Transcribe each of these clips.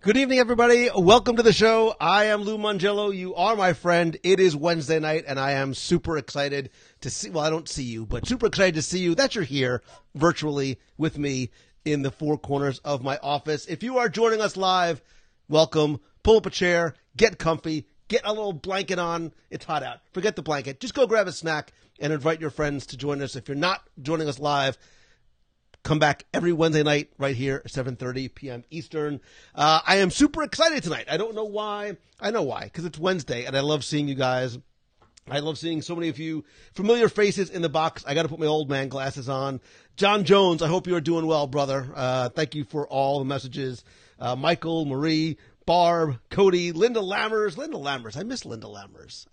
Good evening, everybody. Welcome to the show. I am Lou Mongello. You are my friend. It is Wednesday night, and I am super excited to see, well, I don't see you, but super excited to see you, that you're here virtually with me in the four corners of my office. If you are joining us live, welcome. Pull up a chair, get comfy, get a little blanket on. It's hot out. Forget the blanket. Just go grab a snack and invite your friends to join us. If you're not joining us live, come back every Wednesday night right here, 7:30 p.m. Eastern. I am super excited tonight. I don't know why. I know why, because it's Wednesday, and I love seeing you guys. I love seeing so many of you familiar faces in the box. I got to put my old man glasses on. John Jones, I hope you are doing well, brother. Thank you for all the messages. Michael, Marie, Barb, Cody, Linda Lammers. I miss Linda Lammers.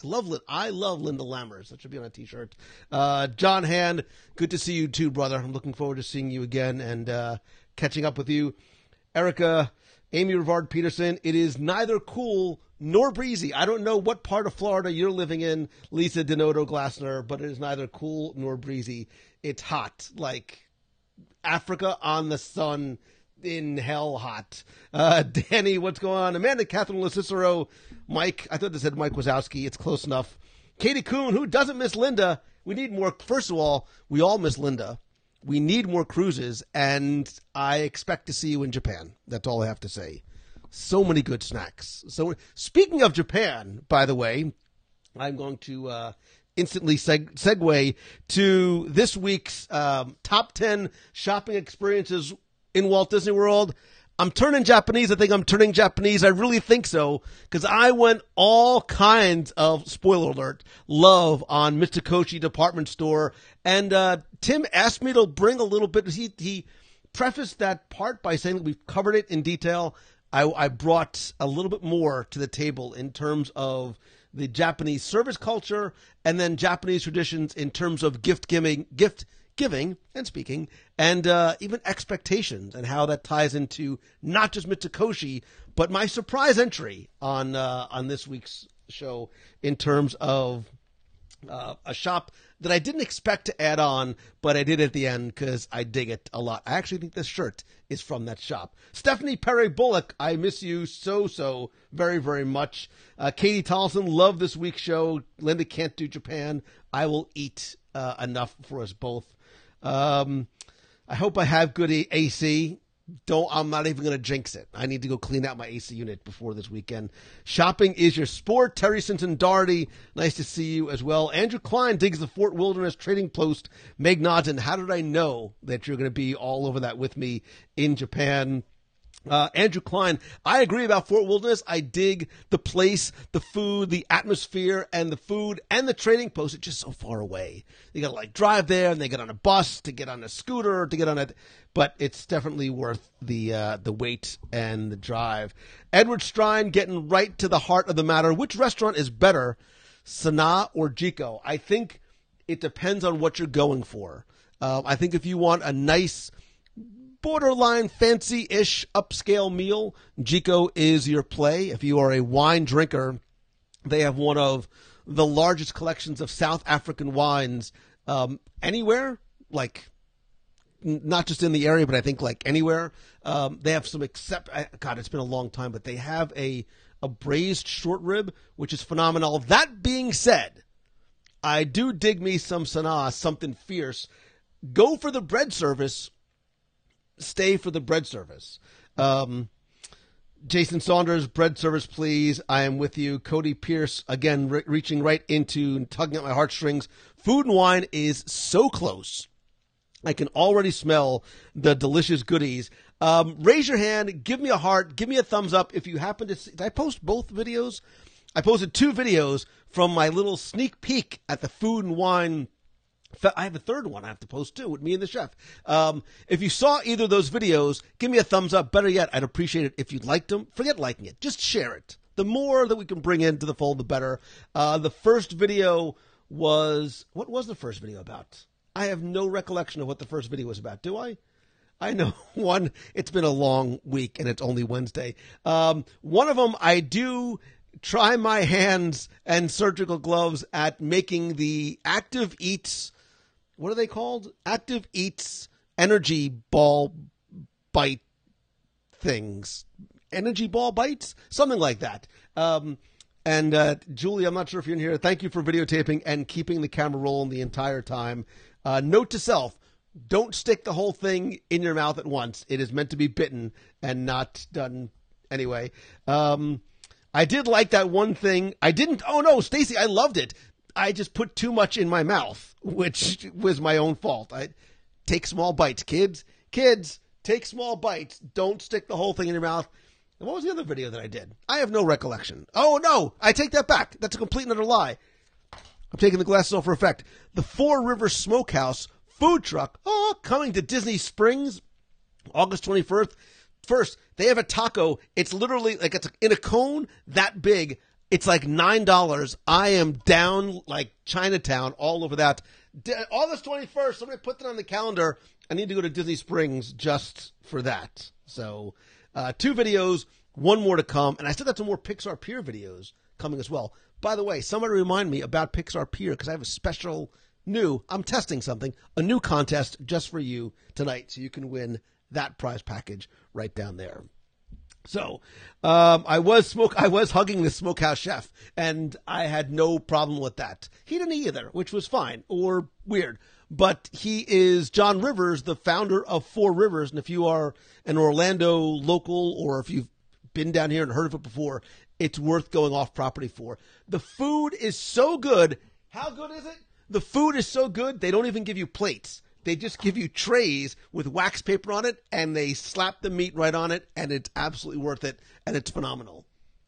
I love Linda Lammers. That should be on a t-shirt. John Hand, good to see you too, brother. I'm looking forward to seeing you again and catching up with you. Erica, Amy Rivard Peterson, it is neither cool nor breezy. I don't know what part of Florida you're living in, Lisa Denoto Glassner, but it is neither cool nor breezy. It's hot, like Africa on the sun. In hell hot. Danny, what's going on? Amanda, Catherine LaCicero, Mike. I thought they said Mike Wazowski. It's close enough. Katie Kuhn, who doesn't miss Linda? We need more. First of all, we all miss Linda. We need more cruises, and I expect to see you in Japan. That's all I have to say. So many good snacks. So, speaking of Japan, by the way, I'm going to instantly segue to this week's top 10 shopping experiences in Walt Disney World. I'm turning Japanese. I think I'm turning Japanese. I really think so, because I went all kinds of, spoiler alert, love on Mitsukoshi Department Store. And Tim asked me to bring a little bit. He prefaced that part by saying that we've covered it in detail. I brought a little bit more to the table in terms of the Japanese service culture and then Japanese traditions in terms of gift giving and speaking, and even expectations, and how that ties into not just Mitsukoshi, but my surprise entry on this week's show in terms of a shop that I didn't expect to add on, but I did at the end because I dig it a lot. I actually think this shirt is from that shop. Stephanie Perry Bullock, I miss you so very, very much. Katie Tolson, love this week's show. Linda can't do Japan. I will eat enough for us both. I hope I have good AC. I'm not even going to jinx it. I need to go clean out my AC unit before this weekend. Shopping is your sport. Terry Sinton Doherty, nice to see you as well. Andrew Klein digs the Fort Wilderness Trading Post. Meg Nodden, how did I know that you're going to be all over that with me in Japan? Andrew Klein, I agree about Fort Wilderness. I dig the place, the food, the atmosphere, and the food and the trading post. It's just so far away. You got to drive there, and they get on a bus to get on a scooter to get on it. But it's definitely worth the wait and the drive. Edward Strine getting right to the heart of the matter. Which restaurant is better, Sana or Jiko? I think it depends on what you're going for. I think if you want a nice, borderline fancy-ish upscale meal, Jiko is your play. If you are a wine drinker, they have one of the largest collections of South African wines anywhere, like not just in the area, but I think like anywhere. They have some God, it's been a long time, but they have a braised short rib, which is phenomenal. That being said, I do dig me some Sanaa, something fierce. Go for the bread service. Stay for the bread service. Jason Saunders, bread service, please. I am with you. Cody Pierce, again, reaching right into and tugging at my heartstrings. Food and wine is so close. I can already smell the delicious goodies. Raise your hand. Give me a heart. Give me a thumbs up if you happen to see. Did I post both videos? I posted 2 videos from my little sneak peek at the food and wine. I have a third one I have to post too with me and the chef. If you saw either of those videos, give me a thumbs up. Better yet, I'd appreciate it if you liked them. Forget liking it. Just share it. The more that we can bring into the fold, the better. The first video was... What was the first video about? I have no recollection of what the first video was about. Do I? I know one. It's been a long week and it's only Wednesday. One of them, I do try my hands and surgical gloves at making the Active Eats... What are they called? Active Eats energy ball bite things. energy ball bites, something like that. And Julie, I'm not sure if you're in here. Thank you for videotaping and keeping the camera rolling the entire time. Note to self, don't stick the whole thing in your mouth at once. It is meant to be bitten and not done anyway. I did like that one thing. I didn't. Oh, no, Stacy, I loved it. I just put too much in my mouth, which was my own fault. Take small bites, kids. Kids, take small bites. Don't stick the whole thing in your mouth. And what was the other video that I did? I have no recollection. Oh, no, I take that back. That's a complete and utter lie. I'm taking the glasses off for effect. The Four Rivers Smokehouse food truck, coming to Disney Springs, August 21st. First, they have a taco. It's literally like it's in a cone that big. It's like $9. I am down like Chinatown all over that. August 21st, somebody put that on the calendar. I need to go to Disney Springs just for that. So 2 videos, 1 more to come. And I still got some more Pixar Pier videos coming as well. By the way, somebody remind me about Pixar Pier because I have a special I'm testing something, a new contest just for you tonight. So you can win that prize package right down there. So, I was hugging the smokehouse chef and I had no problem with that. He didn't either, which was fine or weird, but he is John Rivers, the founder of Four Rivers. And if you are an Orlando local or if you've been down here and heard of it before, it's worth going off property for. The food is so good. How good is it? The food is so good. They don't even give you plates. They just give you trays with wax paper on it, and they slap the meat right on it, and it's absolutely worth it, and it's phenomenal.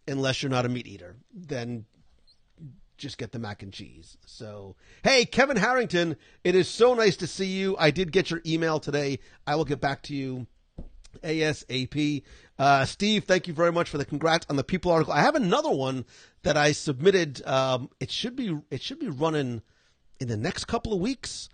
Unless you're not a meat eater, then just get the mac and cheese. So, hey, Kevin Harrington, it is so nice to see you. I did get your email today. I will get back to you ASAP. Steve, thank you very much for the congrats on the People article. I have another one that I submitted. It should be running in the next couple of weeks.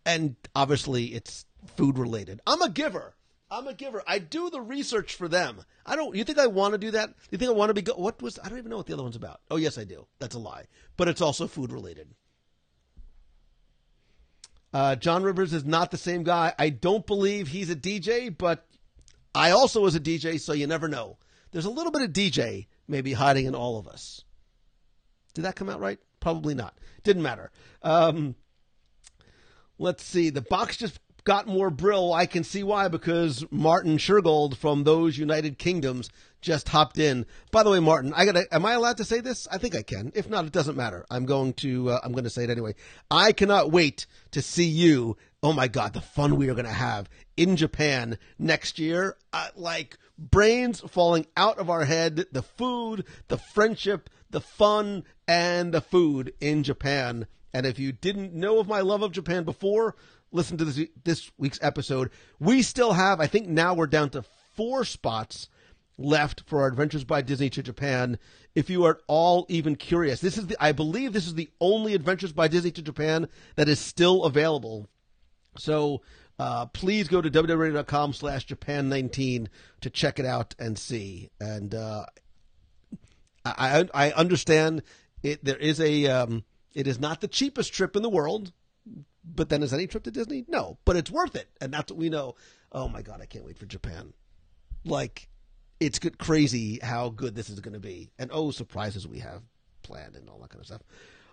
And obviously it's food related. I'm a giver. I do the research for them. You think I want to do that? You think I want to be, I don't even know what the other one's about. Oh, yes, I do. That's a lie. But it's also food related. John Rivers is not the same guy. I don't believe he's a DJ, but I also was a DJ, so you never know. There's a little bit of DJ maybe hiding in all of us. Did that come out right? Probably not. Didn't matter. Let's see. The box just got more Brill. I can see why, because Martin Shergold from Those United Kingdoms just hopped in. By the way, Martin, am I allowed to say this? I think I can. If not, it doesn't matter. I'm going to say it anyway. I cannot wait to see you. Oh my God, the fun we are going to have in Japan next year. Like brains falling out of our head, the food, the friendship, the fun, and the food in Japan. And if you didn't know of my love of Japan before, listen to this week's episode. We still have, I think now we're down to 4 spots left for our Adventures by Disney to Japan. If you are at all even curious, I believe this is the only Adventures by Disney to Japan that is still available. So please go to www.radio.com/Japan19 to check it out and see. And I understand it. There is it is not the cheapest trip in the world, but then is any trip to Disney? No, but it's worth it. And that's what we know. Oh my God, I can't wait for Japan. Like, it's crazy how good this is going to be. And surprises we have planned and all that kind of stuff.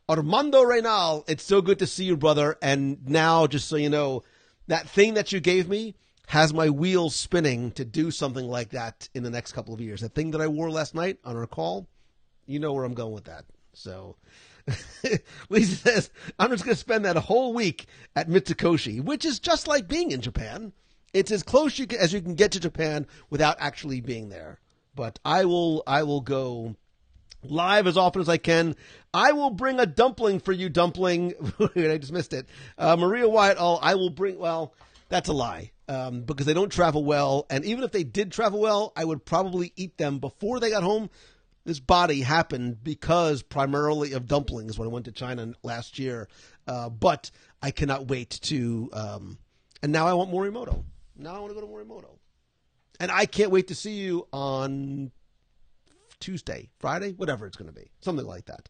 Armando Reynal, it's so good to see you, brother. And now, just so you know, that thing that you gave me has my wheels spinning to do something like that in the next couple of years. That thing that I wore last night on our call, you know where I'm going with that. So Lisa says, I'm just going to spend that whole week at Mitsukoshi, which is just like being in Japan. It's as close as you can get to Japan without actually being there. But I will go live as often as I can. I will bring a dumpling for you, dumpling. I just missed it. Maria Wyatt, I will bring, well, that's a lie. Because they don't travel well. And even if they did travel well, I would probably eat them before they got home. This body happened because primarily of dumplings when I went to China last year. But I cannot wait to, and now I want Morimoto. Now I want to go to Morimoto. And I can't wait to see you on Tuesday, Friday, whatever it's going to be. Something like that.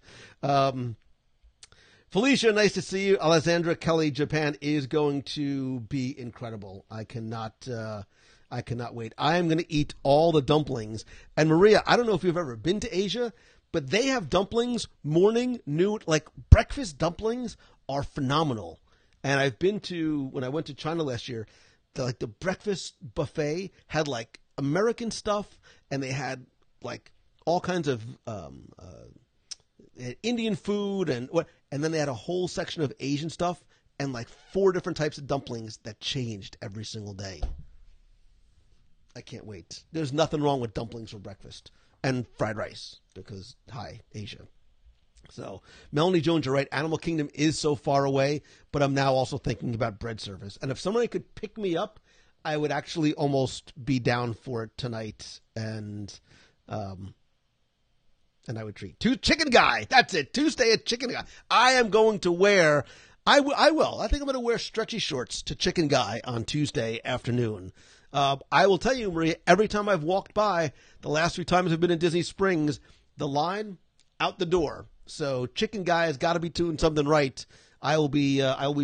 Felicia, nice to see you. Alessandra Kelly, Japan is going to be incredible. I cannot I cannot wait. I am going to eat all the dumplings. And Maria, I don't know if you've ever been to Asia, but they have dumplings morning, noon, like breakfast dumplings are phenomenal. And I've been to, when I went to China last year, the breakfast buffet had like American stuff, and they had like all kinds of Indian food and then they had a whole section of Asian stuff and like 4 different types of dumplings that changed every single day. I can't wait. There's nothing wrong with dumplings for breakfast and fried rice because, hi, Asia. So, Melanie Jones, you're right. Animal Kingdom is so far away, but I'm now also thinking about bread service. And if somebody could pick me up, I would actually almost be down for it tonight. And I would treat. Chicken Guy. That's it. Tuesday at Chicken Guy. I am going to wear, I will. I think I'm going to wear stretchy shorts to Chicken Guy on Tuesday afternoon. I will tell you, Maria, every time I've walked by, the last 3 times I've been in Disney Springs, the line out the door. So Chicken Guy has got to be doing something right. I will be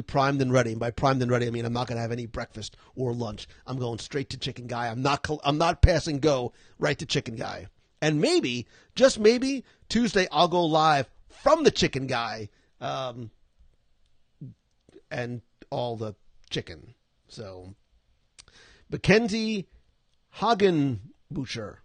primed and ready. And by primed and ready, I mean I'm not going to have any breakfast or lunch. I'm going straight to Chicken Guy. I'm not passing go right to Chicken Guy. And maybe, just maybe, Tuesday I'll go live from the Chicken Guy, and all the chicken. So, Mackenzie Hagenbutcher.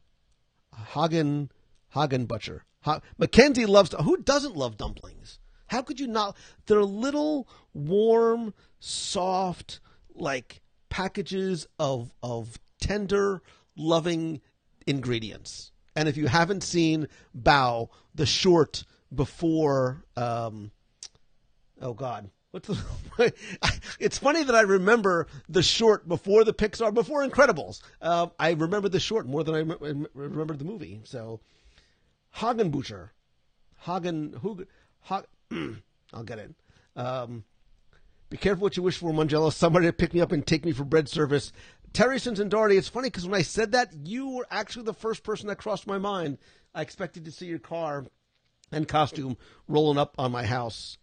Mackenzie loves, who doesn't love dumplings? How could you not? They're little, warm, soft, like packages of tender, loving ingredients. And if you haven't seen Bao, the short before, oh God, what's the? It's funny that I remember the short before the Pixar, before Incredibles. I remember the short more than I remembered the movie. So, Hagenbutcher, I'll get it. Be careful what you wish for, Mongello. Somebody to pick me up and take me for bread service. Terry Cincinnati, it's funny because when I said that, you were actually the first person that crossed my mind. I expected to see your car and costume rolling up on my house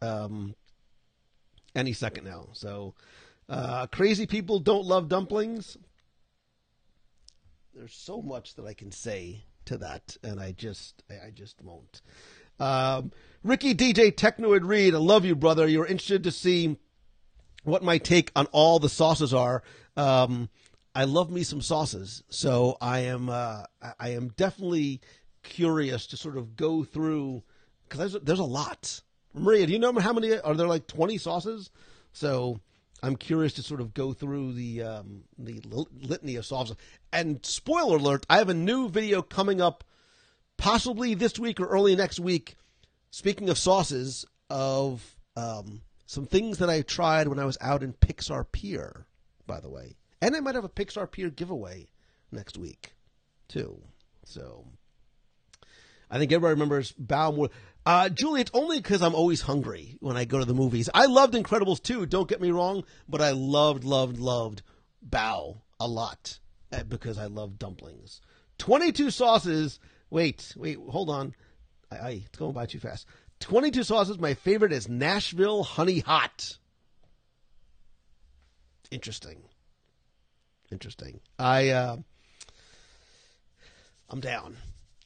any second now. So, crazy people don't love dumplings. There's so much that I can say to that, and I just won't. Ricky DJ Technoid Reed, I love you, brother. You're interested to see what my take on all the sauces are. I love me some sauces, so I am definitely curious to sort of go through, because there's a lot. Maria, do you know how many? Are there like 20 sauces? So I'm curious to sort of go through the litany of sauces. And spoiler alert, I have a new video coming up possibly this week or early next week, speaking of sauces, of some things that I tried when I was out in Pixar Pier, by the way. And I might have a Pixar Pier giveaway next week, too. So, I think everybody remembers Bao more. Julie, it's only because I'm always hungry when I go to the movies. I loved Incredibles, too, don't get me wrong, but I loved Bao a lot because I love dumplings. 22 sauces. Wait, hold on. It's going by too fast. 22 sauces. My favorite is Nashville Honey Hot. Interesting. I'm down.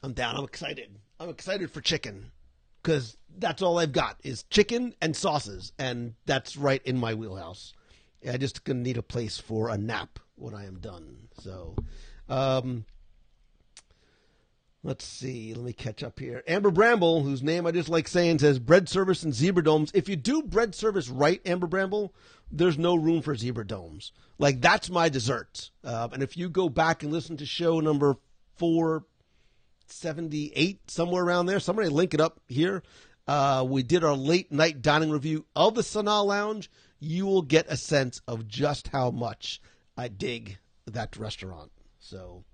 I'm excited. I'm excited for chicken because that's all I've got is chicken and sauces, and that's right in my wheelhouse. I just gonna need a place for a nap when I am done. So, let's see. Let me catch up here. Amber Bramble, whose name I just like saying, says bread service and zebra domes. If you do bread service right, Amber Bramble, there's no room for zebra domes. Like, that's my dessert. And if you go back and listen to show number 478, somewhere around there, somebody link it up here. We did our late night dining review of the Sanaa Lounge. You will get a sense of just how much I dig that restaurant. So,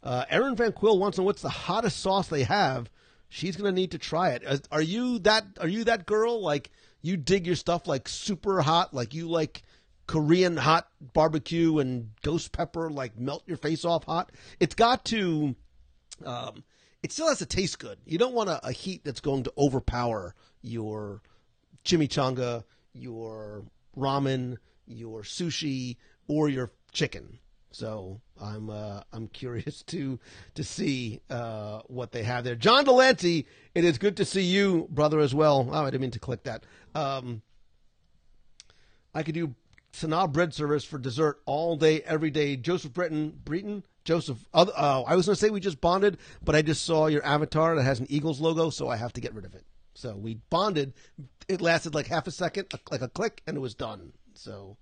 Erin Van Quill wants to know what's the hottest sauce they have. She's going to need to try it. Are you that girl? Like, you dig your stuff like super hot, like you like Korean hot barbecue and ghost pepper, like melt your face off hot? It's got to, it still has to taste good. You don't want a heat that's going to overpower your chimichanga, your ramen, your sushi, or your chicken. So I'm curious to see what they have there. John Delancey, it is good to see you, brother, as well. Oh, I didn't mean to click that. I could do Sanaa bread service for dessert all day, every day. Joseph Breton, Joseph. I was going to say we just bonded, but I just saw your avatar that has an Eagles logo, so I have to get rid of it. So we bonded. It lasted like half a second, like a click, and it was done. So,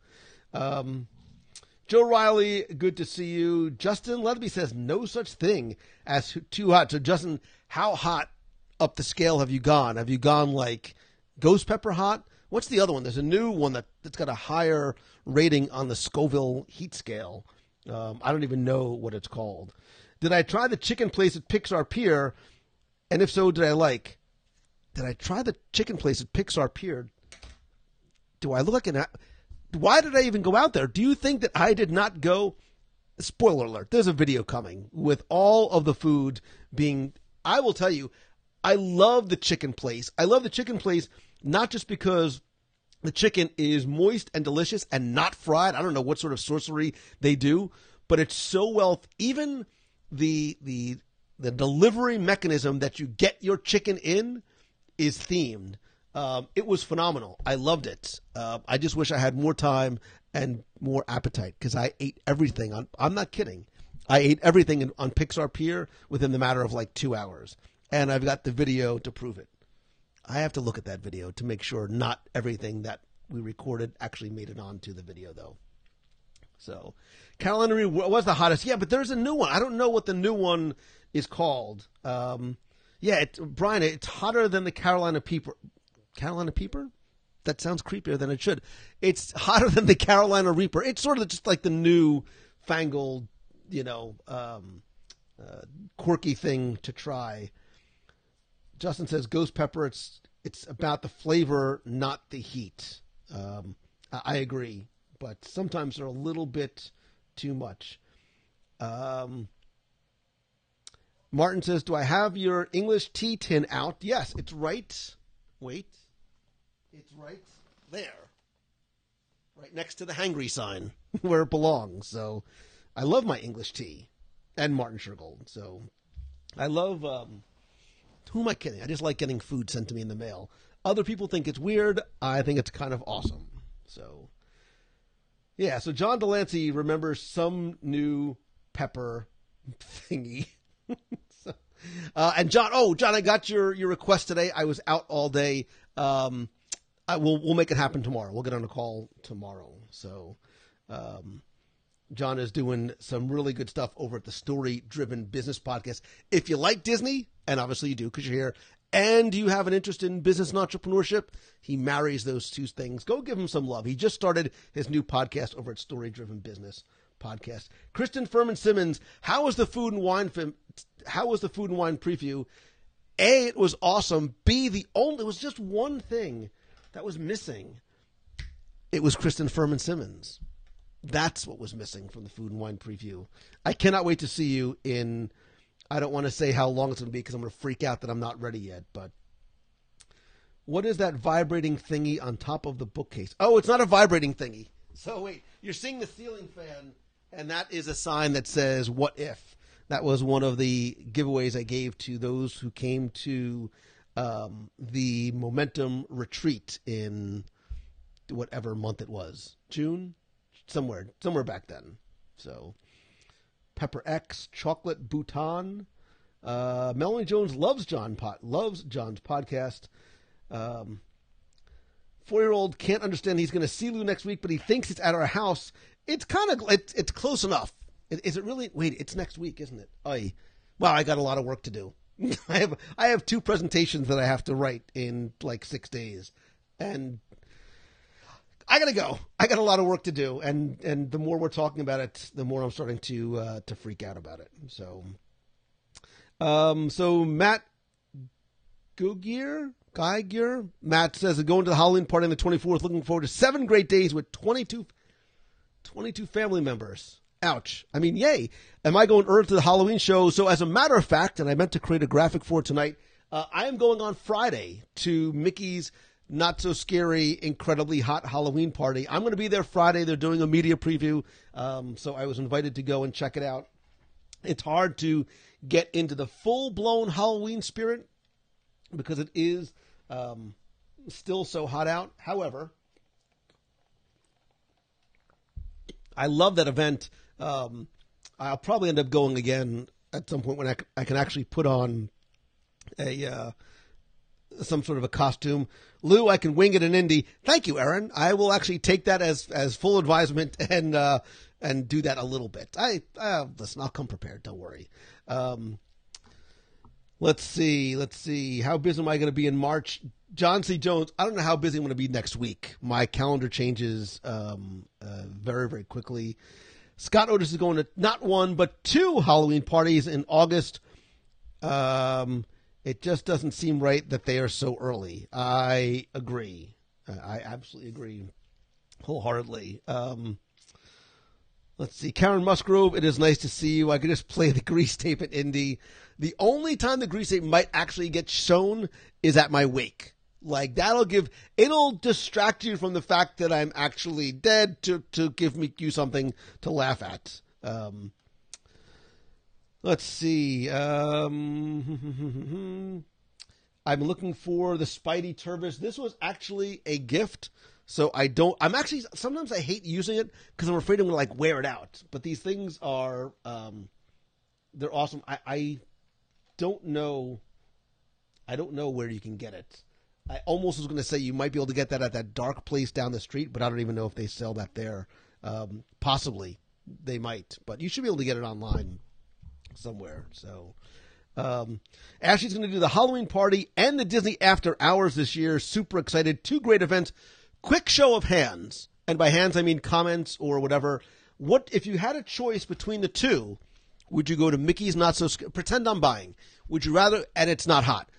Joe Riley, good to see you. Justin Letterby says no such thing as too hot. So, Justin, how hot up the scale have you gone? Have you gone like ghost pepper hot? What's the other one? There's a new one that's got a higher rating on the Scoville heat scale. I don't even know what it's called. Did I try the chicken place at Pixar Pier? And if so, did I try the chicken place at Pixar Pier? Do I look like an... Why did I even go out there? Do you think that I did not go? Spoiler alert, there's a video coming with all of the food being... I will tell you, I love the chicken place. I love the chicken place not just because the chicken is moist and delicious and not fried. I don't know what sort of sorcery they do, but it's so well... Even the delivery mechanism that you get your chicken in is themed. It was phenomenal. I loved it. I just wish I had more time and more appetite because I ate everything. I'm not kidding. I ate everything on Pixar Pier within the matter of like 2 hours. And I've got the video to prove it. I have to look at that video to make sure not everything that we recorded actually made it onto the video, though. So, Carolina Reaper was the hottest. Yeah, but there's a new one. I don't know what the new one is called. Brian, it's hotter than the Carolina Peeper. Carolina Peeper? That sounds creepier than it should. It's hotter than the Carolina Reaper. It's sort of just like the new fangled, quirky thing to try. Justin says ghost pepper. It's about the flavor, not the heat. I agree, but sometimes they're a little bit too much. Martin says, do I have your English tea tin out? Yes, it's right. Wait. It's right there. Right next to the hangry sign where it belongs. So I love my English tea and Martin Shergold. So I love, who am I kidding? I just like getting food sent to me in the mail. Other people think it's weird. I think it's kind of awesome. So, yeah. So John Delancey remembers some new pepper thingy. And John, I got your request today. I was out all day. We'll make it happen tomorrow. We'll get on a call tomorrow. So, John is doing some really good stuff over at the Story Driven Business Podcast. If you like Disney, and obviously you do because you're here, and you have an interest in business and entrepreneurship, he marries those two things. Go give him some love. He just started his new podcast over at Story Driven Business Podcast. Kristen Furman Simmons, how was the food and wine preview? A, it was awesome. B, it was just one thing that was missing. It was Kristen Furman Simmons. That's what was missing from the food and wine preview. I cannot wait to see you in, I don't want to say how long it's going to be because I'm going to freak out that I'm not ready yet, but what is that vibrating thingy on top of the bookcase? Oh, it's not a vibrating thingy. So wait, you're seeing the ceiling fan, and that is a sign that says, what if? That was one of the giveaways I gave to those who came to the Momentum Retreat in whatever month it was. June? Somewhere back then. So, Pepper X, Chocolate Bhutan. Melanie Jones loves John's podcast. 4-year-old can't understand he's going to see Lou next week, but he thinks it's at our house. It's kind of, it's close enough. Is it really? Wait, it's next week, isn't it? Wow, I got a lot of work to do. I have 2 presentations that I have to write in like 6 days, and I gotta go. I got a lot of work to do, and the more we're talking about it, the more I'm starting to freak out about it. So, Matt Guy Gear, Matt says, going to the Halloween party on the 24th. Looking forward to 7 great days with 22 family members. Ouch. I mean, yay. Am I going early to the Halloween show? So as a matter of fact, and I meant to create a graphic for it tonight, I am going on Friday to Mickey's Not So Scary, Incredibly Hot Halloween Party. I'm going to be there Friday. They're doing a media preview, so I was invited to go and check it out. It's hard to get into the full-blown Halloween spirit because it is still so hot out. However, I love that event. I'll probably end up going again at some point when I can actually put on some sort of a costume. Lou, I can wing it in Indy. Thank you, Aaron. I will actually take that as full advisement and do that a little bit. Listen, I'll come prepared. Don't worry. Let's see. How busy am I going to be in March? John C. Jones, I don't know how busy I'm going to be next week. My calendar changes very, very quickly. Scott Otis is going to not one, but 2 Halloween parties in August. It just doesn't seem right that they are so early. I agree. I absolutely agree wholeheartedly. Let's see. Karen Musgrove, it is nice to see you. I could just play the grease tape at Indy. The only time the grease tape might actually get shown is at my wake. Like, it'll distract you from the fact that I'm actually dead to give you something to laugh at. Let's see. I'm looking for the Spidey Turbis. This was actually a gift, so sometimes I hate using it because I'm afraid I'm going to like wear it out. But these things are, they're awesome. I don't know where you can get it. I almost was going to say you might be able to get that at that dark place down the street, but I don't even know if they sell that there. Possibly they might, but you should be able to get it online somewhere. So Ashley's going to do the Halloween party and the Disney After Hours this year. Super excited. 2 great events. Quick show of hands, and by hands I mean comments or whatever. What if you had a choice between the 2? Would you go to Mickey's Not So Scary? Pretend I'm buying. Would you rather, and it's not hot,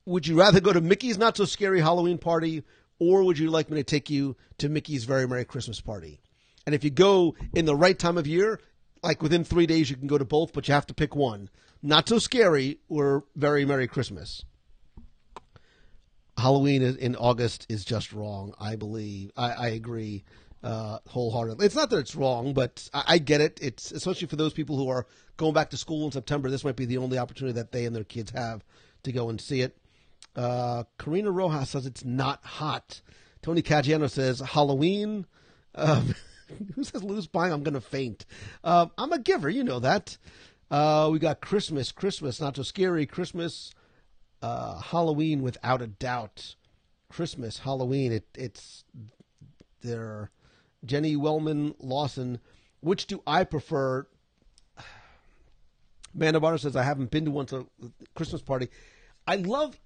would you rather go to Mickey's Not So Scary Halloween Party, or would you like me to take you to Mickey's Very Merry Christmas Party? And if you go in the right time of year, like within 3 days, you can go to both, but you have to pick one. Not So Scary or Very Merry Christmas. Halloween in August is just wrong, I believe. I agree wholeheartedly. It's not that it's wrong, but I get it. It's especially for those people who are going back to school in September. This might be the only opportunity that they and their kids have to go and see it. Karina Rojas says it's not hot. Tony Caggiano says Halloween. Who says Lou's buying? I'm going to faint. I'm a giver. You know that. We got Christmas, Not So Scary, Christmas, Halloween without a doubt. Christmas, Halloween. It's there. Jenny Wellman Lawson. Which do I prefer? Amanda Barter says I haven't been to one Christmas party. I love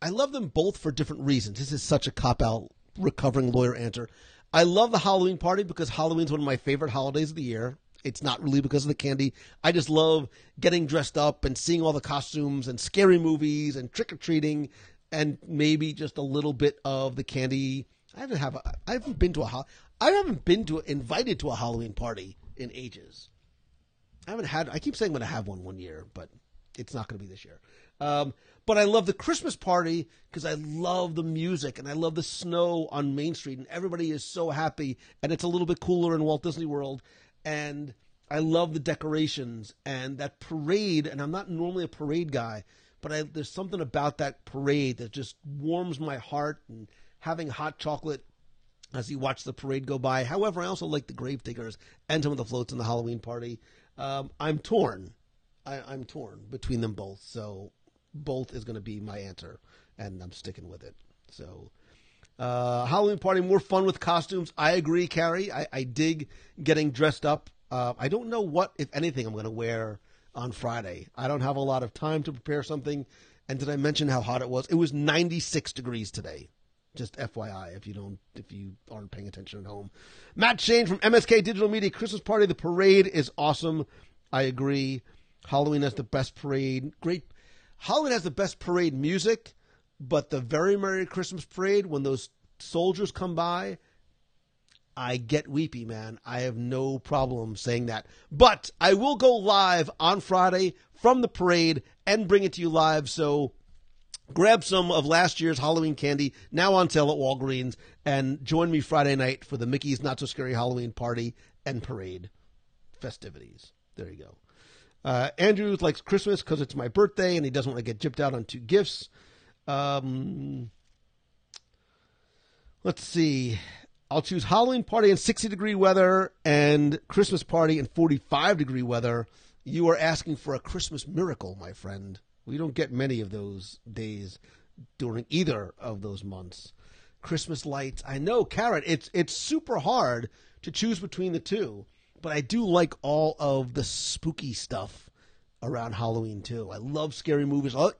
them both for different reasons. This is such a cop-out recovering lawyer answer. I love the Halloween party because Halloween's one of my favorite holidays of the year. It's not really because of the candy. I just love getting dressed up and seeing all the costumes and scary movies and trick-or-treating and maybe just a little bit of the candy. I haven't been invited to a Halloween party in ages. I keep saying I'm going to have one year, but it's not going to be this year. But I love the Christmas party because I love the music and I love the snow on Main Street and everybody is so happy and it's a little bit cooler in Walt Disney World and I love the decorations and that parade. And I'm not normally a parade guy, but there's something about that parade that just warms my heart, and having hot chocolate as you watch the parade go by. However, I also like the grave diggers and some of the floats in the Halloween party. I'm torn. I'm torn between them both. So both is going to be my answer, and I'm sticking with it. So Halloween party, more fun with costumes. I agree, Carrie. I dig getting dressed up. I don't know what, if anything, I'm going to wear on Friday. I don't have a lot of time to prepare something. And did I mention how hot it was? It was 96 degrees today. Just FYI, if you aren't paying attention at home. Matt Shane from MSK Digital Media. Christmas party. The parade is awesome. I agree. Halloween has the best parade. Great. Halloween has the best parade music, but the Very Merry Christmas parade, when those soldiers come by, I get weepy, man. I have no problem saying that. But I will go live on Friday from the parade and bring it to you live. So grab some of last year's Halloween candy, now on sale at Walgreens, and join me Friday night for the Mickey's Not So Scary Halloween party and parade festivities. There you go. Andrew likes Christmas because it's my birthday, and he doesn't want to get gypped out on 2 gifts. Let's see. I'll choose Halloween party in 60-degree weather and Christmas party in 45-degree weather. You are asking for a Christmas miracle, my friend. We don't get many of those days during either of those months. Christmas lights. I know, Karen, it's super hard to choose between the two, but I do like all of the spooky stuff around Halloween, too. I love scary movies. I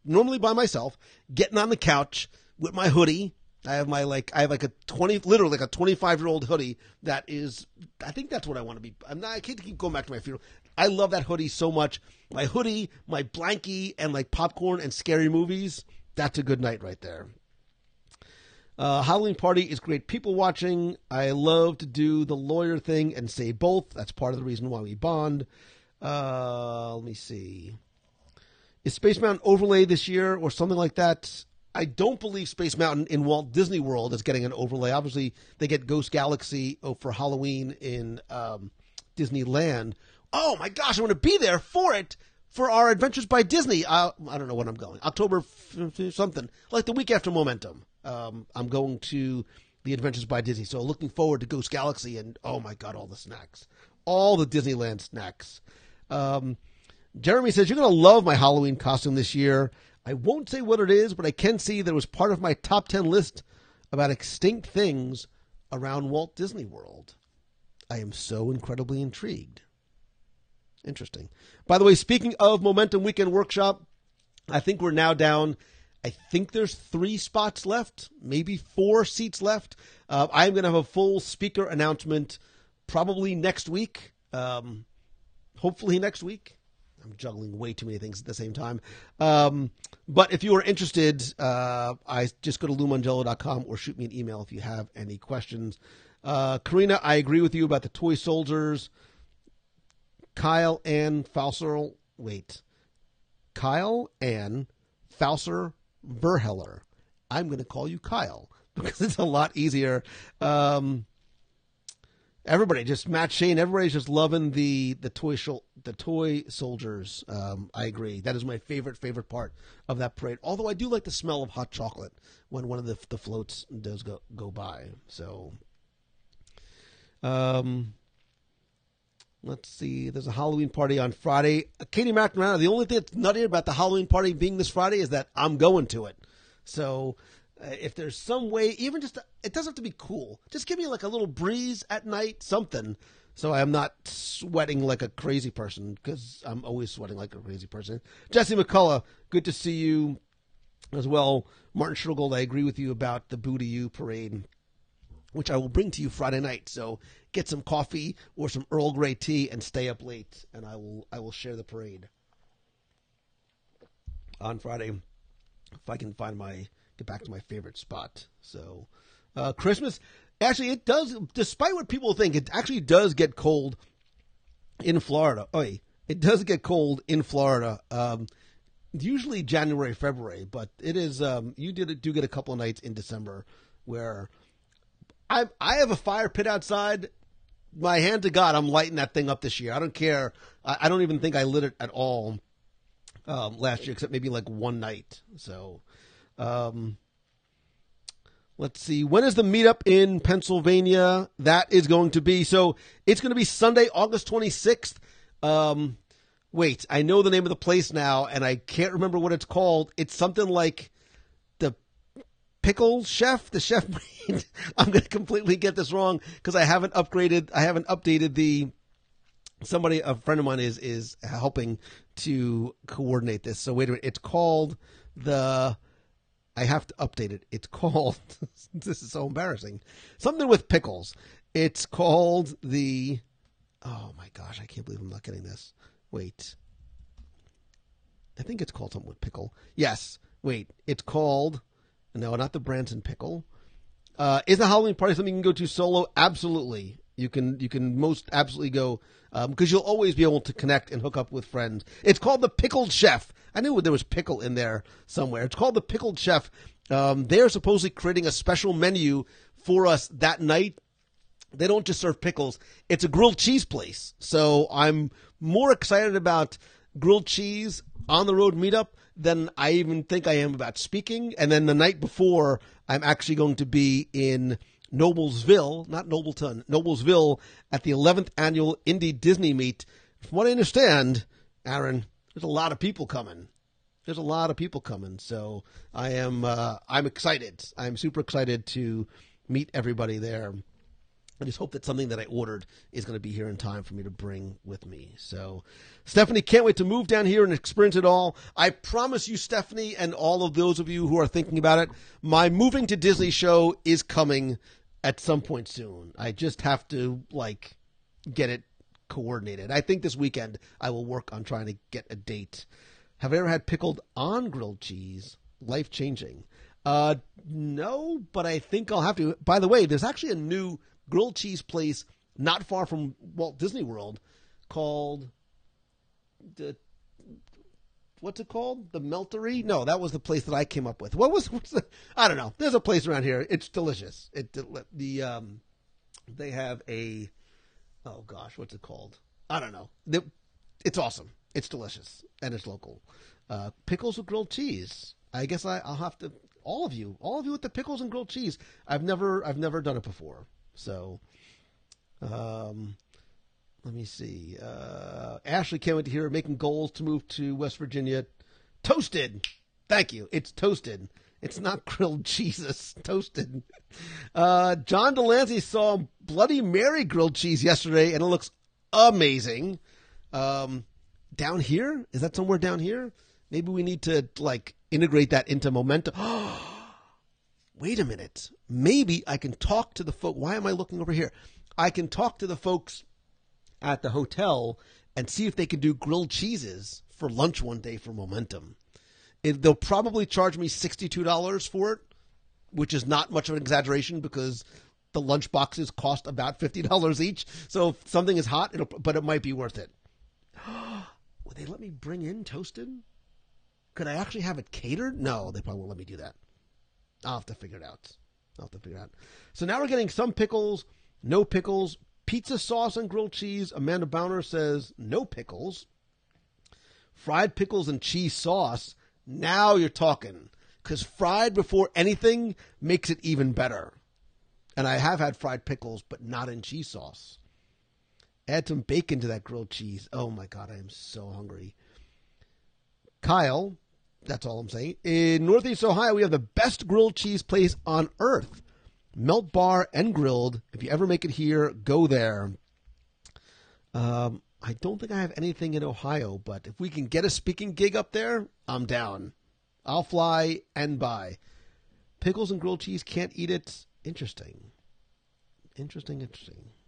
normally by myself, getting on the couch with my hoodie. I have like a 25-year-old hoodie that is, I think that's what I want to be. I can't keep going back to my funeral. I love that hoodie so much. My hoodie, my blankie, and like popcorn and scary movies. That's a good night right there. Halloween party is great people watching. I love to do the lawyer thing and say both. That's part of the reason why we bond. Let me see. Is Space Mountain overlay this year or something like that? I don't believe Space Mountain in Walt Disney World is getting an overlay. Obviously, they get Ghost Galaxy for Halloween in Disneyland. Oh, my gosh, I'm going to be there for it for our Adventures by Disney. I don't know when I'm going. October something, like the week after Momentum. I'm going to the Adventures by Disney. So looking forward to Ghost Galaxy and, oh, my God, all the snacks. All the Disneyland snacks. Jeremy says, you're going to love my Halloween costume this year. I won't say what it is, but I can see that it was part of my top 10 list about extinct things around Walt Disney World. I am so incredibly intrigued. Interesting. By the way, speaking of Momentum Weekend Workshop, I think we're now down, I think there's 3 spots left, maybe 4 seats left. I'm going to have a full speaker announcement probably next week, hopefully next week. I'm juggling way too many things at the same time. But if you are interested, I just go to LouMongello.com or shoot me an email if you have any questions. Karina, I agree with you about the toy soldiers. Kyle Ann Fauser Verheller. I'm going to call you Kyle because it's a lot easier. Everybody, just Matt Shane, everybody's just loving the toy soldiers. I agree. That is my favorite part of that parade. Although I do like the smell of hot chocolate when one of the floats does go by. So, let's see. There's a Halloween party on Friday. Katie McNamara, the only thing that's nutty about the Halloween party being this Friday is that I'm going to it. So, if there's some way, even just, it doesn't have to be cool. Just give me like a little breeze at night, something, so I'm not sweating like a crazy person, because I'm always sweating like a crazy person. Jesse McCullough, good to see you as well. Martin Schrugold, I agree with you about the Boo to You parade, which I will bring to you Friday night. So get some coffee or some Earl Grey tea and stay up late, and I will share the parade on Friday if I can get back to my favorite spot. So, Christmas, actually, it does, despite what people think, it actually does get cold in Florida. It does get cold in Florida. Usually January, February, but it is, do get a couple of nights in December where I have a fire pit outside. My hand to God, I'm lighting that thing up this year. I don't care. I don't even think I lit it at all last year, except maybe like one night. So, let's see. When is the meetup in Pennsylvania? That is going to be, so it's going to be Sunday, August 26th. Wait, I know the name of the place now, and I can't remember what it's called. It's something like the Pickle Chef, the Chef. I'm going to completely get this wrong because I haven't updated a friend of mine is helping to coordinate this. So wait a minute. It's called I have to update it. It's called, this is so embarrassing, something with pickles. It's called oh my gosh, I can't believe I'm not getting this. Wait. I think it's called something with pickle. Yes. Wait. It's called, no, not the Branson pickle. Is the Halloween party something you can go to solo? Absolutely. You can most absolutely go because you'll always be able to connect and hook up with friends. It's called the Pickled Chef. I knew there was pickle in there somewhere. It's called the Pickled Chef. They're supposedly creating a special menu for us that night. They don't just serve pickles. It's a grilled cheese place. So I'm more excited about grilled cheese on the road meetup than I even think I am about speaking. And then the night before, I'm actually going to be in Noblesville, not Nobleton, Noblesville at the 11th annual Indie Disney Meet. From what I understand, Aaron, there's a lot of people coming. There's a lot of people coming. So I'm excited. I'm super excited to meet everybody there. I just hope that something that I ordered is going to be here in time for me to bring with me. So, Stephanie, can't wait to move down here and experience it all. I promise you, Stephanie, and all of those of you who are thinking about it, my moving to Disney show is coming at some point soon. I just have to, get it coordinated. I think this weekend I will work on trying to get a date. Have I ever had pickled on grilled cheese? Life-changing. No, but I think I'll have to. By the way, there's actually a new grilled cheese place not far from Walt Disney World called what's it called? The Meltery? No, that was the place that I came up with. What's I don't know. There's a place around here. It's delicious. They have a, oh gosh, what's it called? I don't know. It's awesome. It's delicious and it's local. Pickles with grilled cheese. I guess I'll have to, all of you with the pickles and grilled cheese. I've never done it before. So, let me see. Ashley can't wait to hear making goals to move to West Virginia. Toasted. Thank you. It's toasted. It's not grilled cheese. Toasted. John Delancey saw Bloody Mary grilled cheese yesterday, and it looks amazing. Down here? Is that somewhere down here? Maybe we need to, integrate that into Momentum. Wait a minute. Maybe I can talk to the folks. Why am I looking over here? I can talk to the folks at the hotel and see if they can do grilled cheeses for lunch one day for Momentum. They'll probably charge me $62 for it, which is not much of an exaggeration because the lunch boxes cost about $50 each. So if something is hot, but it might be worth it. Would they let me bring in toasted? Could I actually have it catered? No, they probably won't let me do that. I'll have to figure it out. So now we're getting some pickles, no pickles, pizza sauce and grilled cheese. Amanda Bowner says no pickles. Fried pickles and cheese sauce. Now you're talking. Because fried before anything makes it even better. And I have had fried pickles, but not in cheese sauce. Add some bacon to that grilled cheese. Oh my God, I am so hungry. Kyle, that's all I'm saying. In Northeast Ohio, we have the best grilled cheese place on earth. Melt Bar and Grilled. If you ever make it here, go there. I don't think I have anything in Ohio, but if we can get a speaking gig up there, I'm down. I'll fly and buy. Pickles and grilled cheese, can't eat it. Interesting.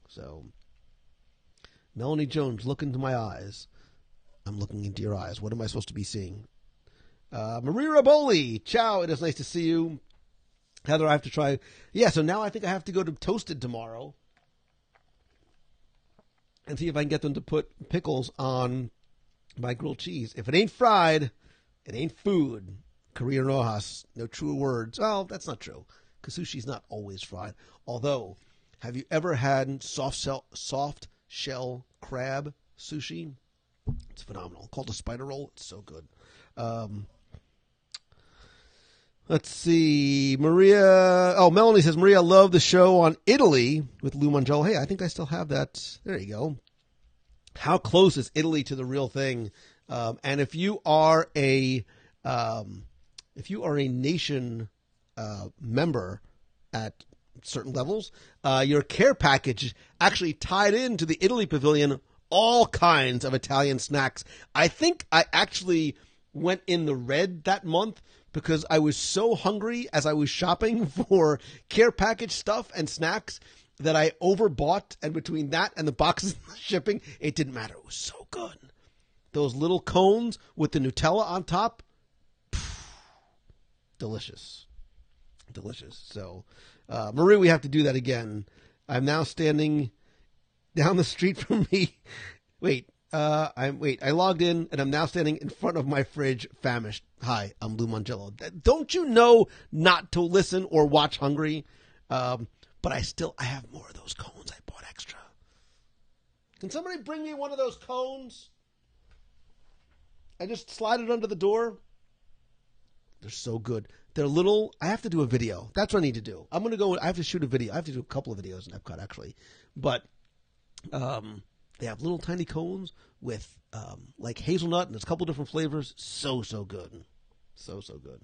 So, Melanie Jones, look into my eyes. I'm looking into your eyes. What am I supposed to be seeing? Maria Raboli, ciao. It is nice to see you. Heather, I have to try. Yeah, so now I think I have to go to Toasted tomorrow and see if I can get them to put pickles on my grilled cheese. If it ain't fried, it ain't food. Korea Rojas, no true words. Well, that's not true, because sushi's not always fried. Although, have you ever had soft shell crab sushi? It's phenomenal. Called a spider roll. It's so good. Let's see. Melanie says, Maria, love the show on Italy with Lou Mongello. Hey, I think I still have that. There you go. How close is Italy to the real thing? And if you are a nation member at certain levels, your care package actually tied into the Italy pavilion all kinds of Italian snacks. I think I actually went in the red that month because I was so hungry as I was shopping for care package stuff and snacks that I overbought. And between that and the boxes shipping, it didn't matter. It was so good. Those little cones with the Nutella on top, delicious. So, Marie, we have to do that again. I'm now standing down the street from me. I logged in and I'm now standing in front of my fridge, famished. Hi, I'm Lou Mongello. Don't you know not to listen or watch hungry? But I have more of those cones. I bought extra. Can somebody bring me one of those cones? I just slide it under the door. They're so good. They're little. I have to do a video. That's what I need to do. I have to shoot a video. I have to do a couple of videos in Epcot, actually. But they have little tiny cones with like hazelnut, and there's a couple different flavors. So good. So good.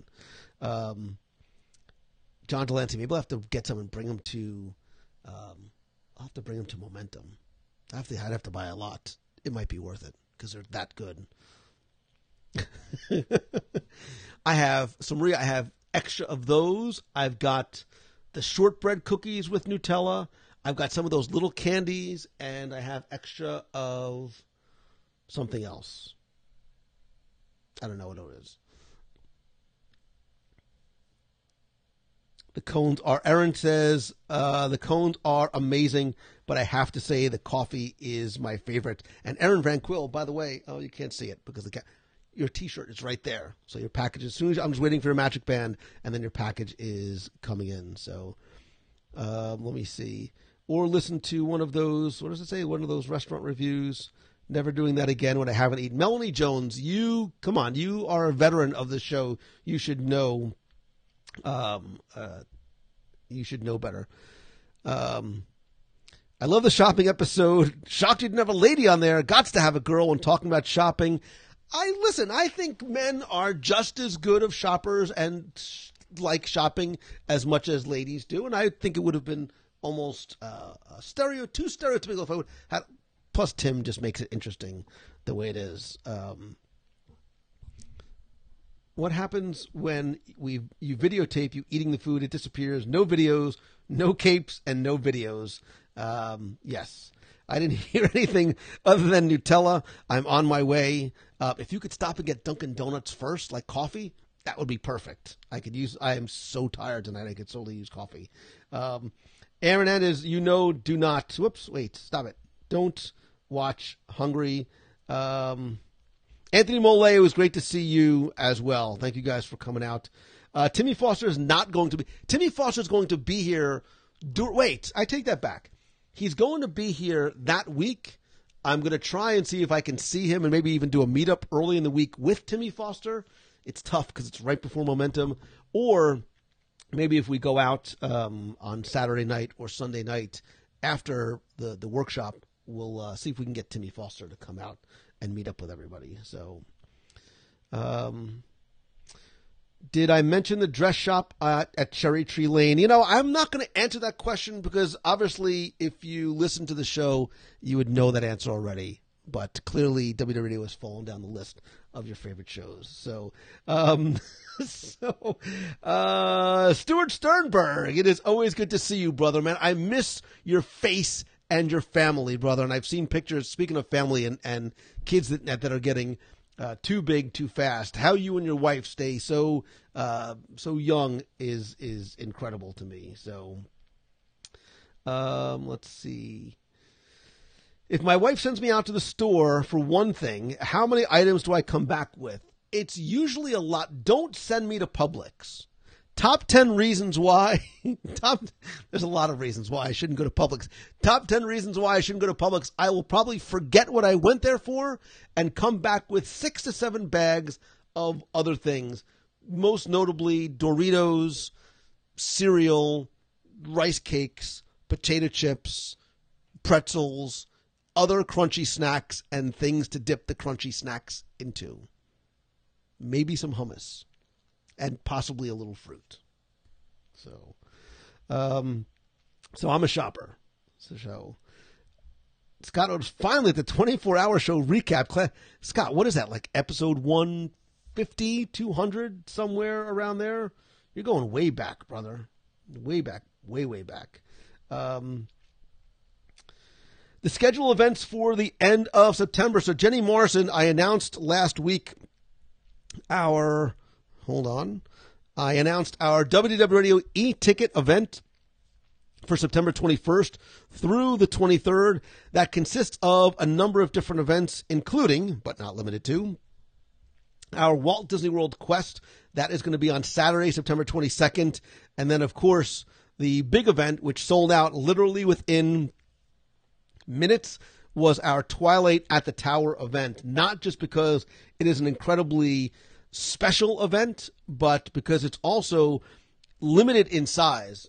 John Delancey, maybe I'll have to get some and bring them to I'll have to bring them to Momentum. I'd have to buy a lot. It might be worth it because they're that good. I have extra of those. I've got the shortbread cookies with Nutella. I've got some of those little candies, and I have extra of something else. I don't know what it is. The cones are, Aaron says, the cones are amazing, but I have to say the coffee is my favorite. And Aaron Van Quill, by the way, you can't see it because your T-shirt is right there. So your package, as soon as I'm just waiting for your magic band, and then your package is coming in. So let me see. Or listen to one of those, what does it say? One of those restaurant reviews. Never doing that again when I haven't eaten. Melanie Jones, you are a veteran of the show. You should know. You should know better. I love the shopping episode. Shocked you didn't have a lady on there. Gots to have a girl when talking about shopping. I think men are just as good of shoppers and like shopping as much as ladies do. And I think it would have been almost too stereotypical if I would have. Plus, Tim just makes it interesting the way it is. What happens when you videotape you eating the food? It disappears. No videos, no capes, and no videos. Yes. I didn't hear anything other than Nutella. I'm on my way. If you could stop and get Dunkin' Donuts first, like coffee, that would be perfect. I am so tired tonight. I could solely use coffee. Aaron Ed is, do not. Whoops, wait, stop it. Don't watch Hungry. Anthony Mole, it was great to see you as well. Thank you guys for coming out. Timmy Foster is not going to be. Timmy Foster is going to be here. Wait, I take that back. He's going to be here that week. I'm going to try and see if I can see him and maybe even do a meetup early in the week with Timmy Foster. It's tough because it's right before Momentum. Or maybe if we go out on Saturday night or Sunday night after the workshop, we'll see if we can get Timmy Foster to come out and meet up with everybody. So, did I mention the dress shop at Cherry Tree Lane? I'm not going to answer that question because obviously if you listen to the show, you would know that answer already. But clearly WDW Radio has fallen down the list of your favorite shows. So, Stuart Sternberg, it is always good to see you, brother, man. I miss your face and your family, brother. And I've seen pictures, speaking of family and kids that are getting too big too fast. How you and your wife stay so young is incredible to me. So let's see. If my wife sends me out to the store for one thing, how many items do I come back with? It's usually a lot. Don't send me to Publix. Top 10 reasons why. There's a lot of reasons why I shouldn't go to Publix. Top 10 reasons why I shouldn't go to Publix. I will probably forget what I went there for and come back with 6 to 7 bags of other things. Most notably Doritos, cereal, rice cakes, potato chips, pretzels, other crunchy snacks, and things to dip the crunchy snacks into. Maybe some hummus. And possibly a little fruit. So I'm a shopper. So Scott was finally at the 24-hour show recap. Scott, what is that? Like episode 150, 200, somewhere around there? You're going way back, brother. Way back. Way back. The schedule events for the end of September. So Jenny Morrison, I announced last week I announced our WDW Radio e-ticket event. for September 21st through the 23rd. That consists of a number of different events, including, but not limited to, our Walt Disney World Quest. That is going to be on Saturday, September 22nd. And then, of course, the big event, which sold out literally within minutes, was our Twilight at the Tower event. Not just because it is an incredibly special event, but because it's also limited in size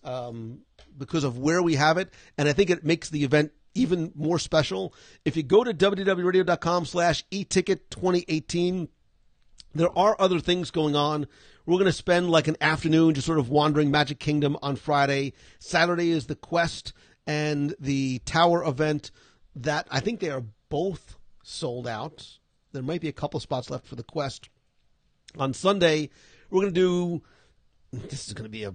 because of where we have it. And I think it makes the event even more special. If you go to www.radio.com/eticket2018, there are other things going on. We're going to spend like an afternoon just sort of wandering Magic Kingdom on Friday. Saturday is the Quest and the Tower event. That I think they are both sold out. There might be a couple spots left for the Quest. On Sunday, we're going to do, this is going to be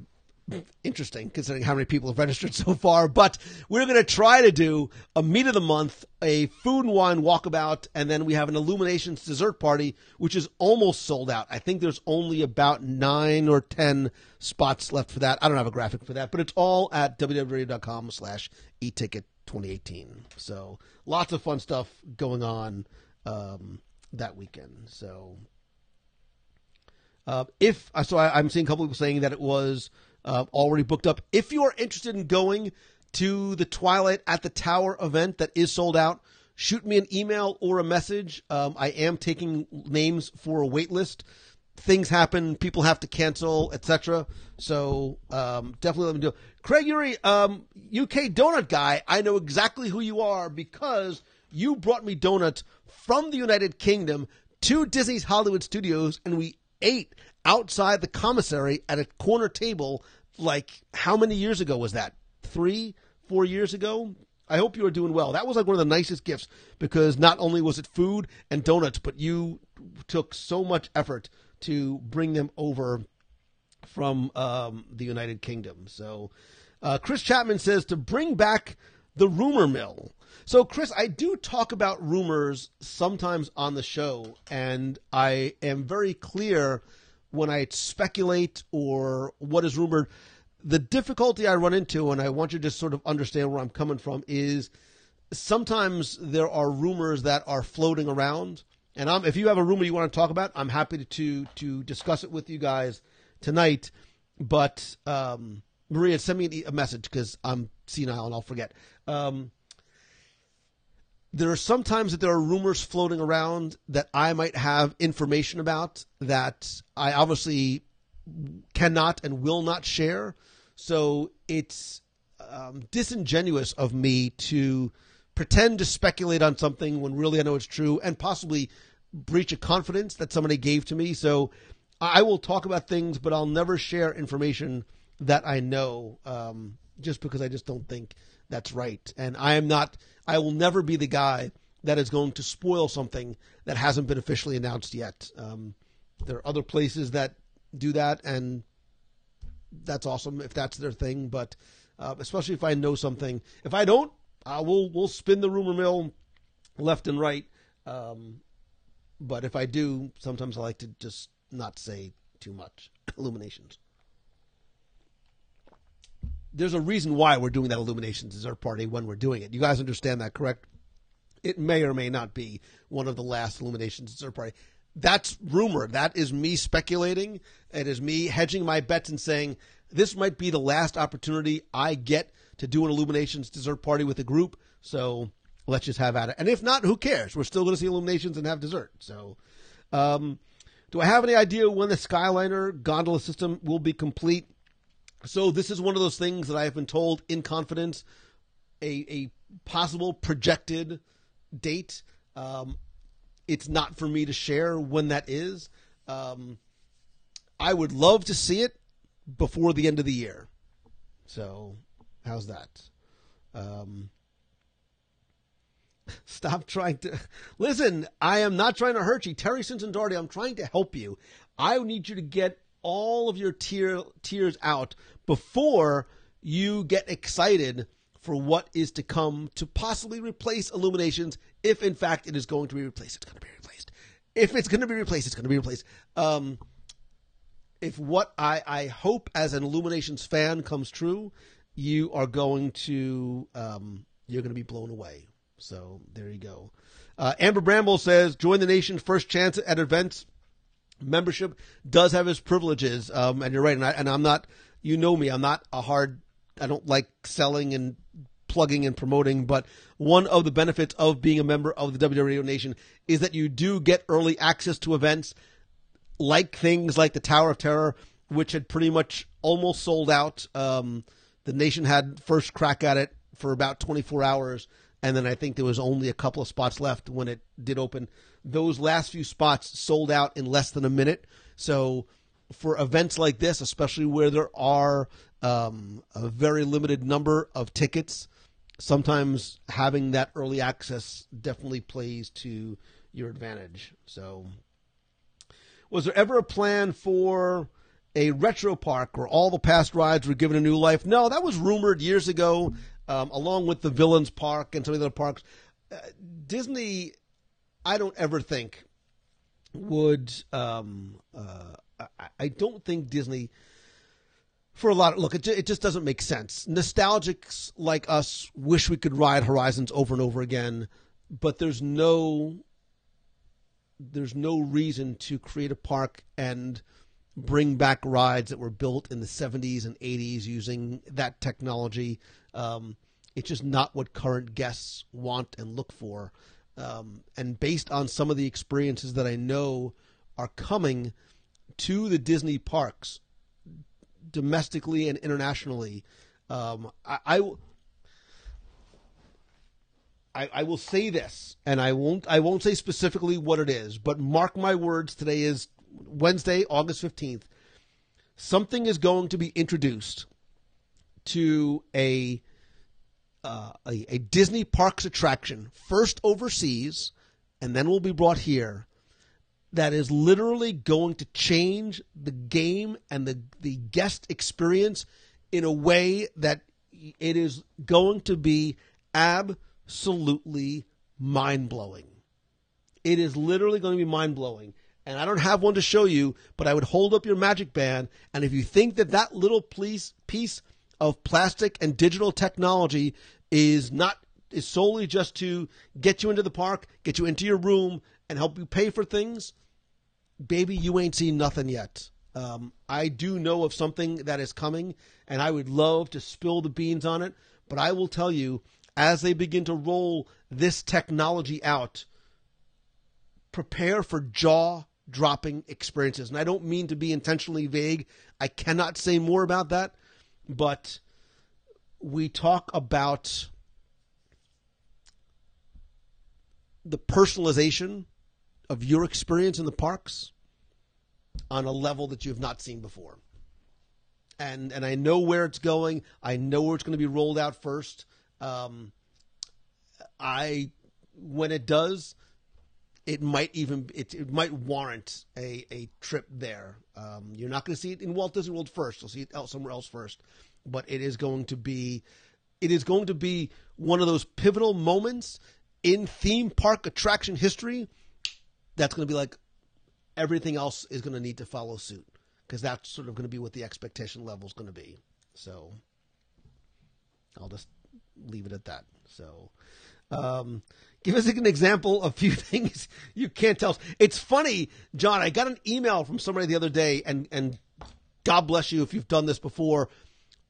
interesting considering how many people have registered so far, but we're going to try to do a meet of the month, a food and wine walkabout, and then we have an Illuminations dessert party, which is almost sold out. I think there's only about 9 or 10 spots left for that. I don't have a graphic for that, but it's all at www.com/eticket2018. So lots of fun stuff going on that weekend. So I'm seeing a couple people saying that it was already booked up. If you are interested in going to the Twilight at the Tower event that is sold out, shoot me an email or a message. I am taking names for a wait list. Things happen, people have to cancel, etc. So definitely let me do it. Craig Urey, UK donut guy, I know exactly who you are because you brought me donuts from the United Kingdom to Disney's Hollywood Studios, and we ate outside the commissary at a corner table. Like, how many years ago was that? 3-4 years ago? I hope you are doing well. That was like one of the nicest gifts because not only was it food and donuts, but you took so much effort to bring them over from the United Kingdom. So Chris Chapman says to bring back the rumor mill. So, Chris, I do talk about rumors sometimes on the show, and I am very clear when I speculate or what is rumored. The difficulty I run into, and I want you to just sort of understand where I'm coming from, is sometimes there are rumors that are floating around. And if you have a rumor you want to talk about, I'm happy to discuss it with you guys tonight. But Maria, send me a message because I'm senile and I'll forget. There are sometimes that there are rumors floating around that I might have information about that I obviously cannot and will not share. So it's disingenuous of me to pretend to speculate on something when really I know it's true and possibly breach a confidence that somebody gave to me. So I will talk about things, but I'll never share information that I know just because I just don't think that's right. And I will never be the guy that is going to spoil something that hasn't been officially announced yet. There are other places that do that, and that's awesome if that's their thing. But especially if I know something. If I don't, we'll spin the rumor mill left and right. But if I do, sometimes I like to just not say too much. Illuminations. There's a reason why we're doing that Illuminations dessert party when we're doing it. You guys understand that, correct? It may or may not be one of the last Illuminations dessert party. That's rumor. That is me speculating. It is me hedging my bets and saying this might be the last opportunity I get to do an Illuminations dessert party with a group. So let's just have at it. And if not, who cares? We're still going to see Illuminations and have dessert. So do I have any idea when the Skyliner gondola system will be complete? So this is one of those things that I have been told in confidence, a possible projected date. It's not for me to share when that is. I would love to see it before the end of the year. So how's that? Stop trying to... Listen, I am not trying to hurt you. Terry Simpson Doherty, I'm trying to help you. I need you to get all of your tears out before you get excited for what is to come to possibly replace Illuminations. If in fact it is going to be replaced, it's going to be replaced. If it's going to be replaced, it's going to be replaced. If what I hope as an Illuminations fan comes true, you are going to you're going to be blown away. So there you go. Amber Bramble says, join the nation, first chance at events. Membership does have its privileges. And you're right. And I'm not, you know me, I'm not I don't like selling and plugging and promoting, but one of the benefits of being a member of the WDW Radio Nation is that you do get early access to events like things like the Tower of Terror, which had pretty much almost sold out. The Nation had first crack at it for about 24 hours, and then I think there was only a couple of spots left when it did open. Those last few spots sold out in less than a minute. So for events like this, especially where there are a very limited number of tickets, sometimes having that early access definitely plays to your advantage. So was there ever a plan for a retro park where all the past rides were given a new life? No, that was rumored years ago, along with the Villains Park and some of the other parks. Disney, I don't ever think would. I don't think Disney, for a lot of, look, it just doesn't make sense. Nostalgics like us wish we could ride Horizons over and over again, but there's no reason to create a park and bring back rides that were built in the 70s and 80s using that technology. It's just not what current guests want and look for. And based on some of the experiences that I know are coming to the Disney parks, domestically and internationally, I will say this, and I won't say specifically what it is, but mark my words, today is Wednesday, August 15th. Something is going to be introduced to a Disney Parks attraction, first overseas, and then will be brought here, that is literally going to change the game and the guest experience in a way that it is going to be absolutely mind-blowing. It is literally going to be mind-blowing. And I don't have one to show you, but I would hold up your Magic Band, and if you think that little piece of plastic and digital technology is solely just to get you into the park, get you into your room, and help you pay for things, baby, you ain't seen nothing yet. I do know of something that is coming, and I would love to spill the beans on it, but I will tell you, as they begin to roll this technology out, prepare for jaw-dropping experiences. And I don't mean to be intentionally vague. I cannot say more about that, but we talk about the personalization of your experience in the parks on a level that you have not seen before. And I know where it's going. I know where it's going to be rolled out first. When it does, it might warrant a trip there. You're not going to see it in Walt Disney World first. You'll see it somewhere else first. But it is going to be one of those pivotal moments in theme park attraction history that's going to be like everything else is going to need to follow suit, because that's sort of going to be what the expectation level is going to be. So I'll just leave it at that. So give us an example of a few things you can't tell us. It's funny, John, I got an email from somebody the other day, and God bless you if you've done this before.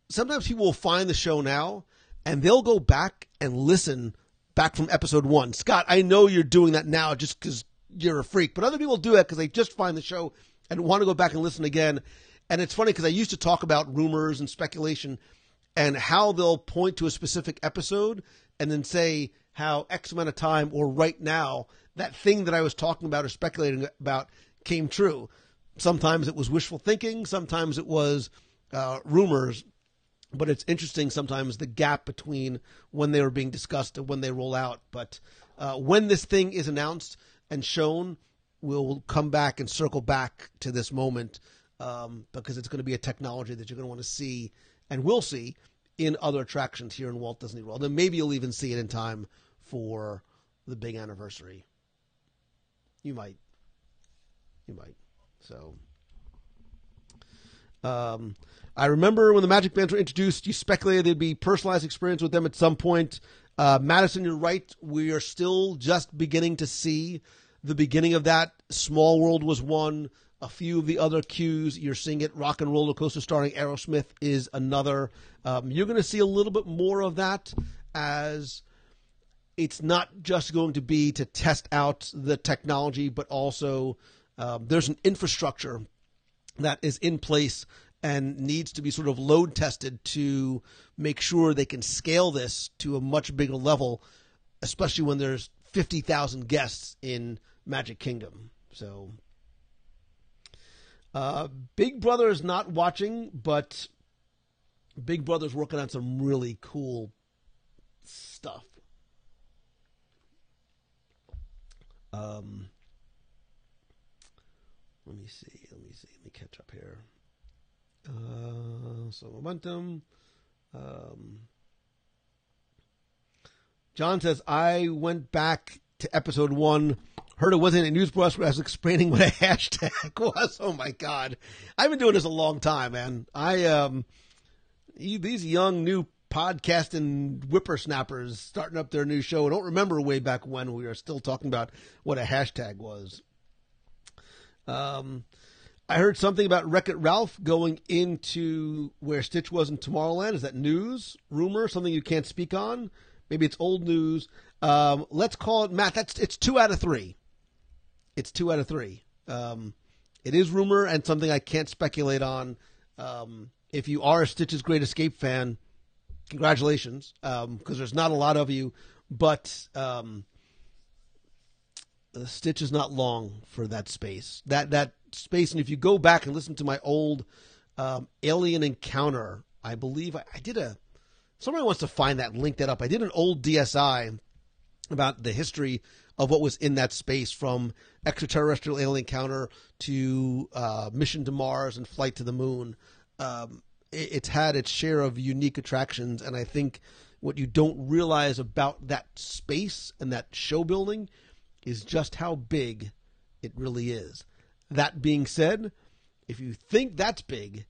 Sometimes people will find the show now, and they'll go back and listen back from episode 1. Scott, I know you're doing that now just because you're a freak, but other people do it because they just find the show and want to go back and listen again. And it's funny because I used to talk about rumors and speculation and how they'll point to a specific episode and then say how X amount of time or right now that thing that I was talking about or speculating about came true. Sometimes it was wishful thinking. Sometimes it was rumors. But it's interesting sometimes the gap between when they were being discussed and when they roll out. But when this thing is announced and shown, we'll come back and circle back to this moment because it's going to be a technology that you're going to want to see and will see in other attractions here in Walt Disney World. And maybe you'll even see it in time for the big anniversary. You might. So I remember when the Magic Bands were introduced, you speculated there'd be personalized experience with them at some point. Madison, you're right. We are still just beginning to see the beginning of that. Small World was one. A few of the other cues, you're seeing it. Rock and Roller Coaster starring Aerosmith is another. You're going to see a little bit more of that, as it's not just going to be to test out the technology, but also there's an infrastructure that is in place and needs to be sort of load tested to make sure they can scale this to a much bigger level, especially when there's 50,000 guests in Magic Kingdom. So Big Brother is not watching, but Big Brother's working on some really cool stuff. Let me see. Let me catch up here. So momentum. John says, I went back to episode 1, heard it wasn't a news broadcast where I was explaining what a hashtag was. Oh my God. I've been doing this a long time, man. These young new podcasting whippersnappers starting up their new show. I don't remember way back when we were still talking about what a hashtag was. I heard something about Wreck-It Ralph going into where Stitch was in Tomorrowland. Is that news, rumor, something you can't speak on? Maybe it's old news. Let's call it, Matt, it's 2 out of 3. It's 2 out of 3. It is rumor and something I can't speculate on. If you are a Stitch's Great Escape fan, congratulations, because there's not a lot of you, but Stitch is not long for that space. That space, and if you go back and listen to my old Alien Encounter, I believe I did somebody wants to find that, link that up. I did an old DSI about the history of what was in that space, from extraterrestrial alien encounter to mission to Mars and flight to the moon. It's had its share of unique attractions, and I think what you don't realize about that space and that show building is just how big it really is. That being said, if you think that's big,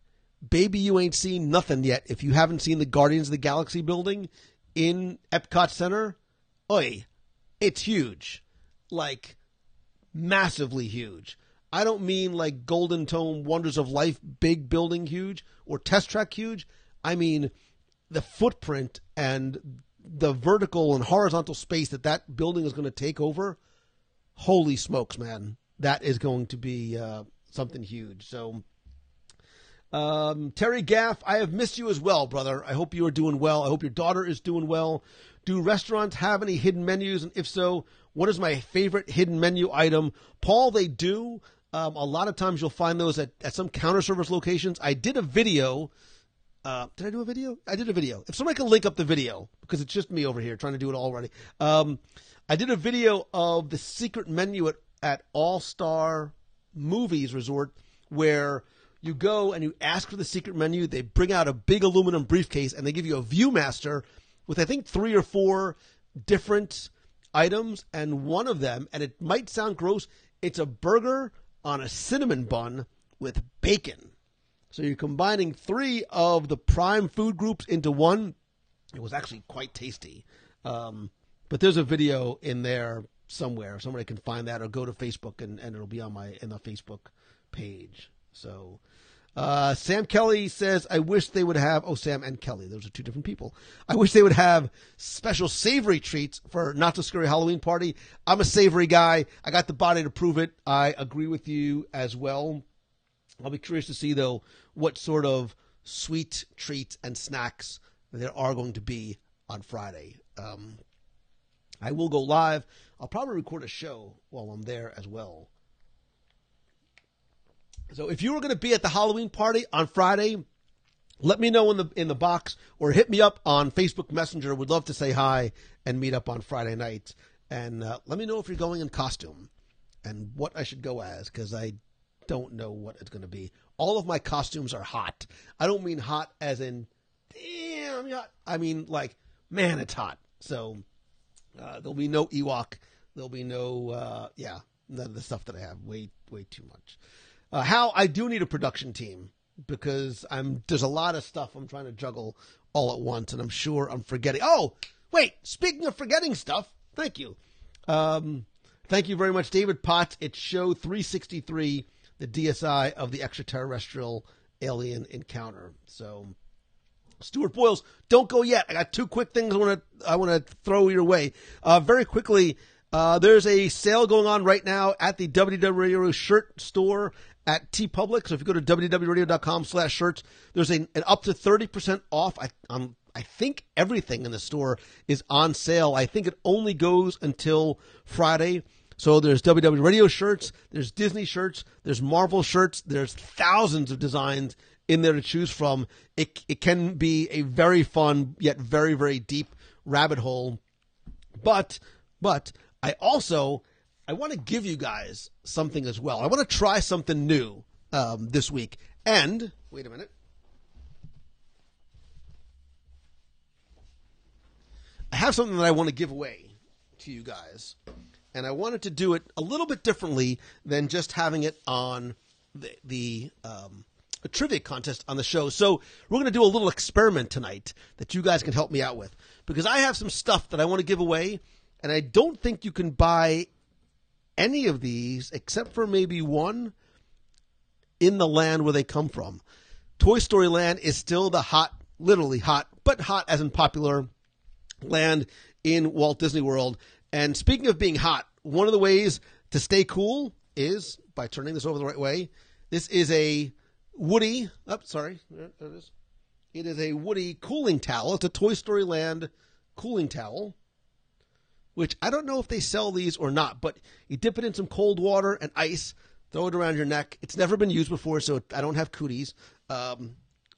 baby, you ain't seen nothing yet. If you haven't seen the Guardians of the Galaxy building in Epcot Center, oi, it's huge. Like, massively huge. I don't mean like Golden Tome, Wonders of Life, big building huge, or Test Track huge. I mean the footprint and the vertical and horizontal space that building is going to take over. Holy smokes, man. That is going to be something huge. So, Terry Gaff, I have missed you as well, brother. I hope you are doing well. I hope your daughter is doing well. Do restaurants have any hidden menus? And if so, what is my favorite hidden menu item? Paul, they do. A lot of times you'll find those at some counter service locations. I did a video. Did I do a video? I did a video. If somebody can link up the video, because it's just me over here trying to do it already. I did a video of the secret menu at All-Star Movies Resort, where you go and you ask for the secret menu. They bring out a big aluminum briefcase and they give you a Viewmaster with, I think, 3 or 4 different items. And one of them, and it might sound gross, it's a burger on a cinnamon bun with bacon. So you're combining 3 of the prime food groups into one. It was actually quite tasty. But there's a video in there somewhere. Somebody can find that, or go to Facebook and it'll be on in the Facebook page. So Sam Kelly says, I wish they would have, Sam and Kelly, those are 2 different people. I wish they would have special savory treats for Not So Scary Halloween Party. I'm a savory guy. I got the body to prove it. I agree with you as well. I'll be curious to see, though, what sort of sweet treats and snacks there are going to be on Friday. I will go live. I'll probably record a show while I'm there as well. So if you were going to be at the Halloween party on Friday, let me know in the box, or hit me up on Facebook Messenger. Would love to say hi and meet up on Friday night. And let me know if you're going in costume and what I should go as, because I don't know what it's going to be. All of my costumes are hot. I don't mean hot as in, damn, hot. I mean like, man, it's hot. So there'll be no Ewok. There'll be no, none of the stuff that I have. Way too much. How I do need a production team. because there's a lot of stuff I'm trying to juggle all at once, and I'm sure I'm forgetting. Oh, wait, speaking of forgetting stuff, thank you. Thank you very much, David Potts. It's show 363, the DSI of the extraterrestrial alien encounter. So, Stuart Boyles, don't go yet. I got two quick things I want to throw your way. Very quickly, there's a sale going on right now at the WDW Radio shirt store at TeePublic. So if you go to wdwradio.com/shirts, there's an up to 30% off. I think everything in the store is on sale. I think it only goes until Friday. So there's WDW Radio shirts, there's Disney shirts, there's Marvel shirts, there's thousands of designs in there to choose from. It can be a very fun yet very, very deep rabbit hole. But I want to give you guys something as well. I want to try something new this week. And wait a minute. I have something that I want to give away to you guys. And I wanted to do it a little bit differently than just having it on the trivia contest on the show. So we're going to do a little experiment tonight that you guys can help me out with. Because I have some stuff that I want to give away, and I don't think you can buy any of these except for maybe one in the land where they come from. Toy Story Land is still the hot, literally hot, but hot as in popular land in Walt Disney World. And speaking of being hot, one of the ways to stay cool is by turning this over the right way. This is a Woody. Oh, sorry. There it is. It is a Woody cooling towel. It's a Toy Story Land cooling towel, which I don't know if they sell these or not, but you dip it in some cold water and ice, throw it around your neck. It's never been used before, so I don't have cooties, other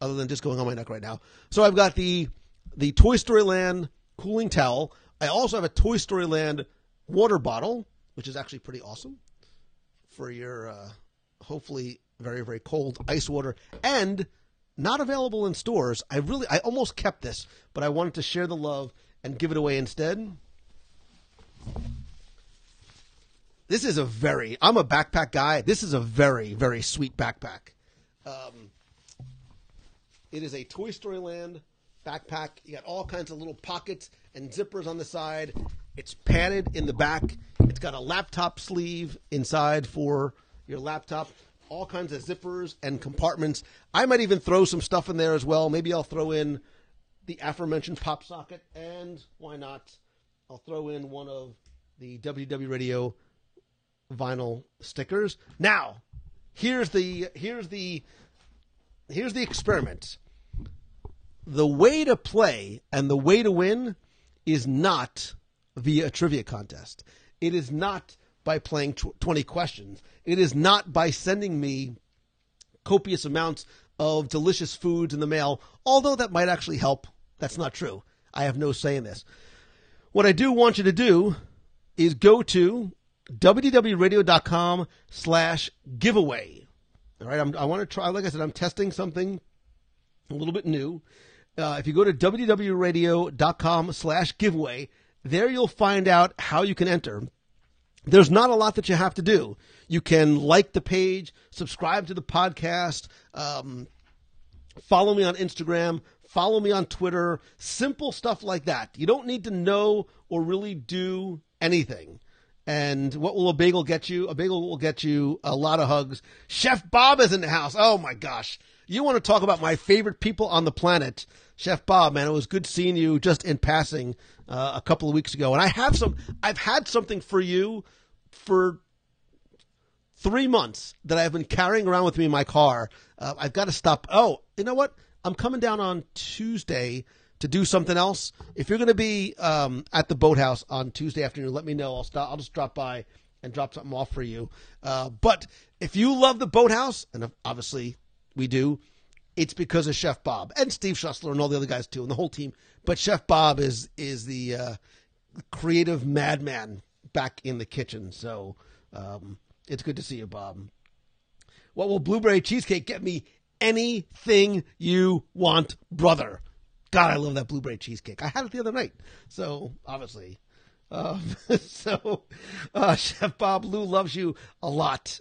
than just going on my neck right now. So I've got the Toy Story Land cooling towel. I also have a Toy Story Land water bottle, which is actually pretty awesome for your hopefully very, very cold ice water, and not available in stores. I almost kept this, but I wanted to share the love and give it away instead. This is I'm a backpack guy. This is a very, very sweet backpack. It is a Toy Story Land backpack. You got all kinds of little pockets and zippers on the side. It's padded in the back. It's got a laptop sleeve inside for your laptop. All kinds of zippers and compartments. I might even throw some stuff in there as well. Maybe I'll throw in the aforementioned pop socket, and why not? I'll throw in one of the WDW Radio vinyl stickers. Now, here's the experiment. The way to play and the way to win is not via a trivia contest. It is not by playing 20 questions. It is not by sending me copious amounts of delicious foods in the mail, although that might actually help. That's not true. I have no say in this. What I do want you to do is go to wdwradio.com/giveaway. All right, I want to try, like I said, I'm testing something a little bit new. If you go to wdwradio.com/giveaway, there you'll find out how you can enter. There's not a lot that you have to do. You can like the page, subscribe to the podcast, follow me on Instagram, follow me on Twitter, simple stuff like that. You don't need to know or really do anything. And what will a bagel get you? A bagel will get you a lot of hugs. Chef Bob is in the house. Oh my gosh. You want to talk about my favorite people on the planet. Chef Bob, man, it was good seeing you just in passing a couple of weeks ago. And I've had something for you for 3 months that I've been carrying around with me in my car. I've got to stop. Oh, you know what? I'm coming down on Tuesday to do something else. If you're going to be at the boathouse on Tuesday afternoon, let me know. I'll just drop by and drop something off for you. But if you love the boathouse, and obviously we do, it's because of Chef Bob and Steve Schussler and all the other guys too, and the whole team. But Chef Bob is the creative madman back in the kitchen. So it's good to see you, Bob. What will blueberry cheesecake get me? Anything you want, brother. God, I love that blueberry cheesecake. I had it the other night. So obviously So, Chef Bob, Lou loves you a lot.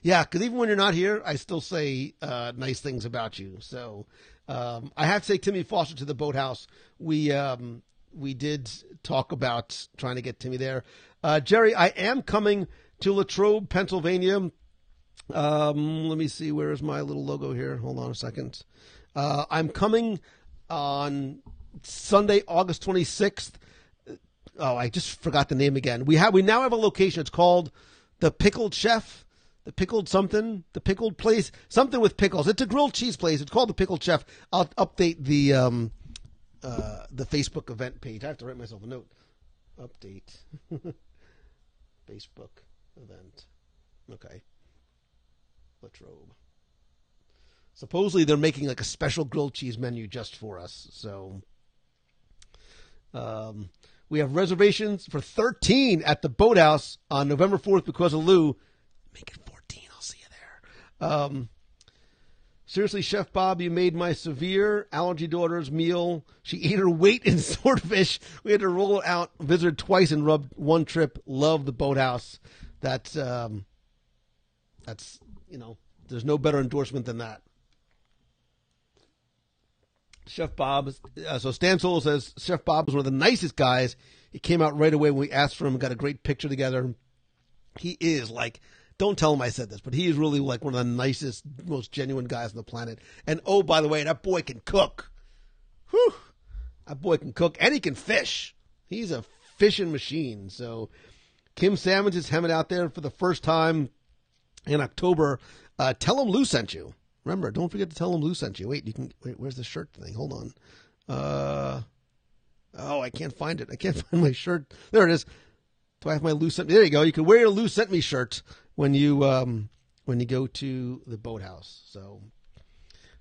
Yeah, because even when you're not here, I still say nice things about you. So, I have to say, Timmy Foster to the Boathouse. We did talk about trying to get Timmy there. Jerry, I am coming to Latrobe, Pennsylvania. Let me see. Where is my little logo here? Hold on a second. I'm coming on Sunday, August 26th. Oh, I just forgot the name again. We now have a location. It's called the Pickled Chef, the Pickled something, the Pickled Place, something with pickles. It's a grilled cheese place. It's called the Pickled Chef. I'll update the Facebook event page. I have to write myself a note. Update Facebook event. Okay. Latrobe. Supposedly they're making like a special grilled cheese menu just for us. So, we have reservations for 13 at the Boathouse on November 4th because of Lou. Make it 14. I'll see you there. Seriously, Chef Bob, you made my severe allergy daughter's meal. She ate her weight in swordfish. We had to roll it out, visited twice, and rubbed one trip. Love the Boathouse. That's there's no better endorsement than that. Chef Bob, so Stan Solo says, Chef Bob was one of the nicest guys. He came out right away when we asked for him and got a great picture together. He is like, don't tell him I said this, but he is really like one of the nicest, most genuine guys on the planet. And oh, by the way, that boy can cook. Whew. That boy can cook and he can fish. He's a fishing machine. So Kim Salmons is hemming out there for the first time in October. Tell him Lou sent you. Remember, don't forget to tell him Lou sent you. Wait, where's the shirt thing? Hold on. I can't find it. I can't find my shirt. There it is. Do I have my Lou sent me? There you go. You can wear your Lou sent me shirt when you go to the Boathouse. So,